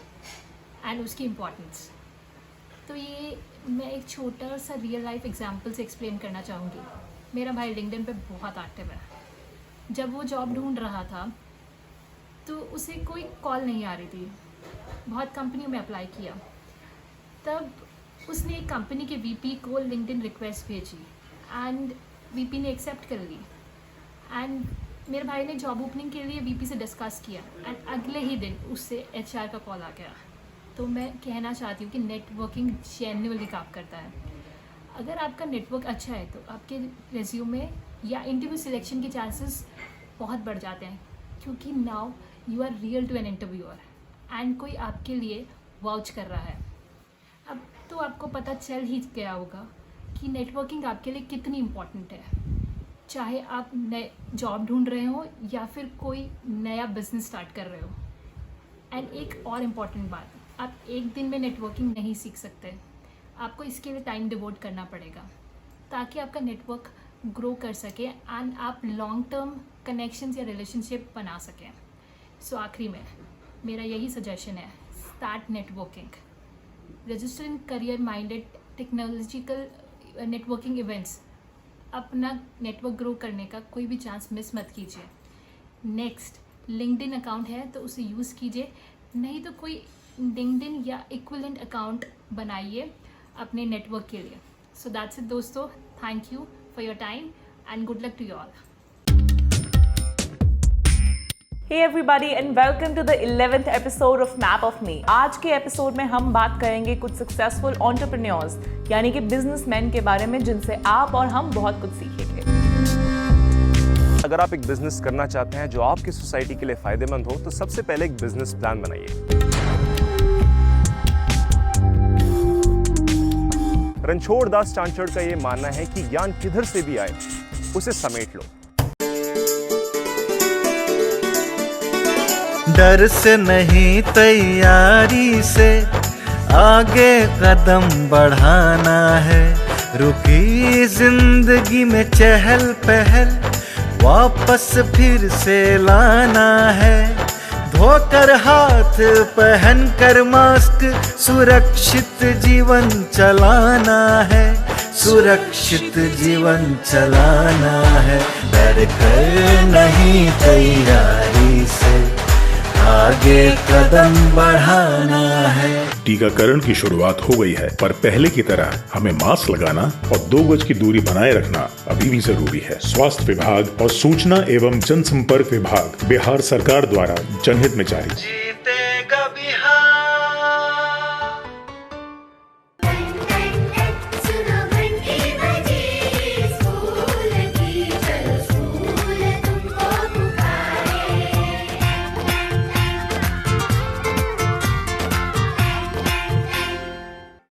and उसकी इम्पोर्टेंस। तो ये मैं एक छोटा सा रियल लाइफ एग्जांपल से एक्सप्लेन करना चाहूँगी। मेरा भाई लिंक्डइन पे बहुत एक्टिव है। जब वो जॉब ढूंढ रहा था तो उसे कोई कॉल नहीं आ रही थी, बहुत कंपनियों में अप्लाई किया। तब उसने एक कंपनी के वीपी को लिंक्डइन रिक्वेस्ट भेजी एंड वीपी ने एक्सेप्ट कर ली। एंड मेरे भाई ने जॉब ओपनिंग के लिए वीपी से डिस्कस किया एंड अगले ही दिन उससे एचआर का कॉल आ गया। तो मैं कहना चाहती हूँ कि नेटवर्किंग जेन्युइनली काम करता है। अगर आपका नेटवर्क अच्छा है तो आपके रेज्यूमे या इंटरव्यू सिलेक्शन के चांसेस बहुत बढ़ जाते हैं, क्योंकि now you are real to an interviewer and कोई आपके लिए वाउच कर रहा है। अब तो आपको पता चल ही गया होगा कि नेटवर्किंग आपके लिए कितनी इम्पॉर्टेंट है, चाहे आप नए जॉब ढूंढ रहे हो या फिर कोई नया बिजनेस स्टार्ट कर रहे हो। एंड एक और इम्पॉर्टेंट बात, आप एक दिन में नेटवर्किंग नहीं सीख सकते, आपको इसके लिए टाइम डिवोट करना पड़ेगा ताकि आपका नेटवर्क ग्रो कर सके एंड आप लॉन्ग टर्म कनेक्शंस या रिलेशनशिप बना सकें। सो आखिरी में मेरा यही सजेशन है, start networking, register in career minded technological networking events. अपना नेटवर्क ग्रो करने का कोई भी चांस मिस मत कीजिए। नेक्स्ट, लिंक्डइन अकाउंट है तो उसे यूज़ कीजिए, नहीं तो कोई लिंक्डइन या इक्विवेलेंट अकाउंट बनाइए अपने नेटवर्क के लिए। सो दैट्स इट दोस्तों, thank you for your time and good luck to you all. Hey everybody and welcome to the 11th episode of Map of Me। आज के एपिसोड में हम बात करेंगे कुछ सक्सेसफुल एंटरप्रेन्योर्स यानी कि बिजनेसमैन के बारे में, जिनसे आप और हम बहुत कुछ सीखेंगे। अगर आप एक बिजनेस करना चाहते हैं जो आपकी सोसाइटी के लिए फायदेमंद हो, तो सबसे पहले एक बिजनेस प्लान बनाइए। रणछोड़ दास चांचड़ का ये मानना है कि ज्ञान किधर से भी आए उसे समेट लो। डर से नहीं तैयारी से आगे कदम बढ़ाना है, रुकी जिंदगी में चहल पहल वापस फिर से लाना है, धोकर हाथ पहन कर मास्क सुरक्षित जीवन चलाना है, सुरक्षित जीवन चलाना है, डर कर नहीं तैयारी से आगे कदम बढ़ाना है। टीकाकरण की शुरुआत हो गई है, पर पहले की तरह हमें मास्क लगाना और 2 गज की दूरी बनाए रखना अभी भी जरूरी है। स्वास्थ्य विभाग और सूचना एवं जनसंपर्क विभाग बिहार सरकार द्वारा जनहित में जारी।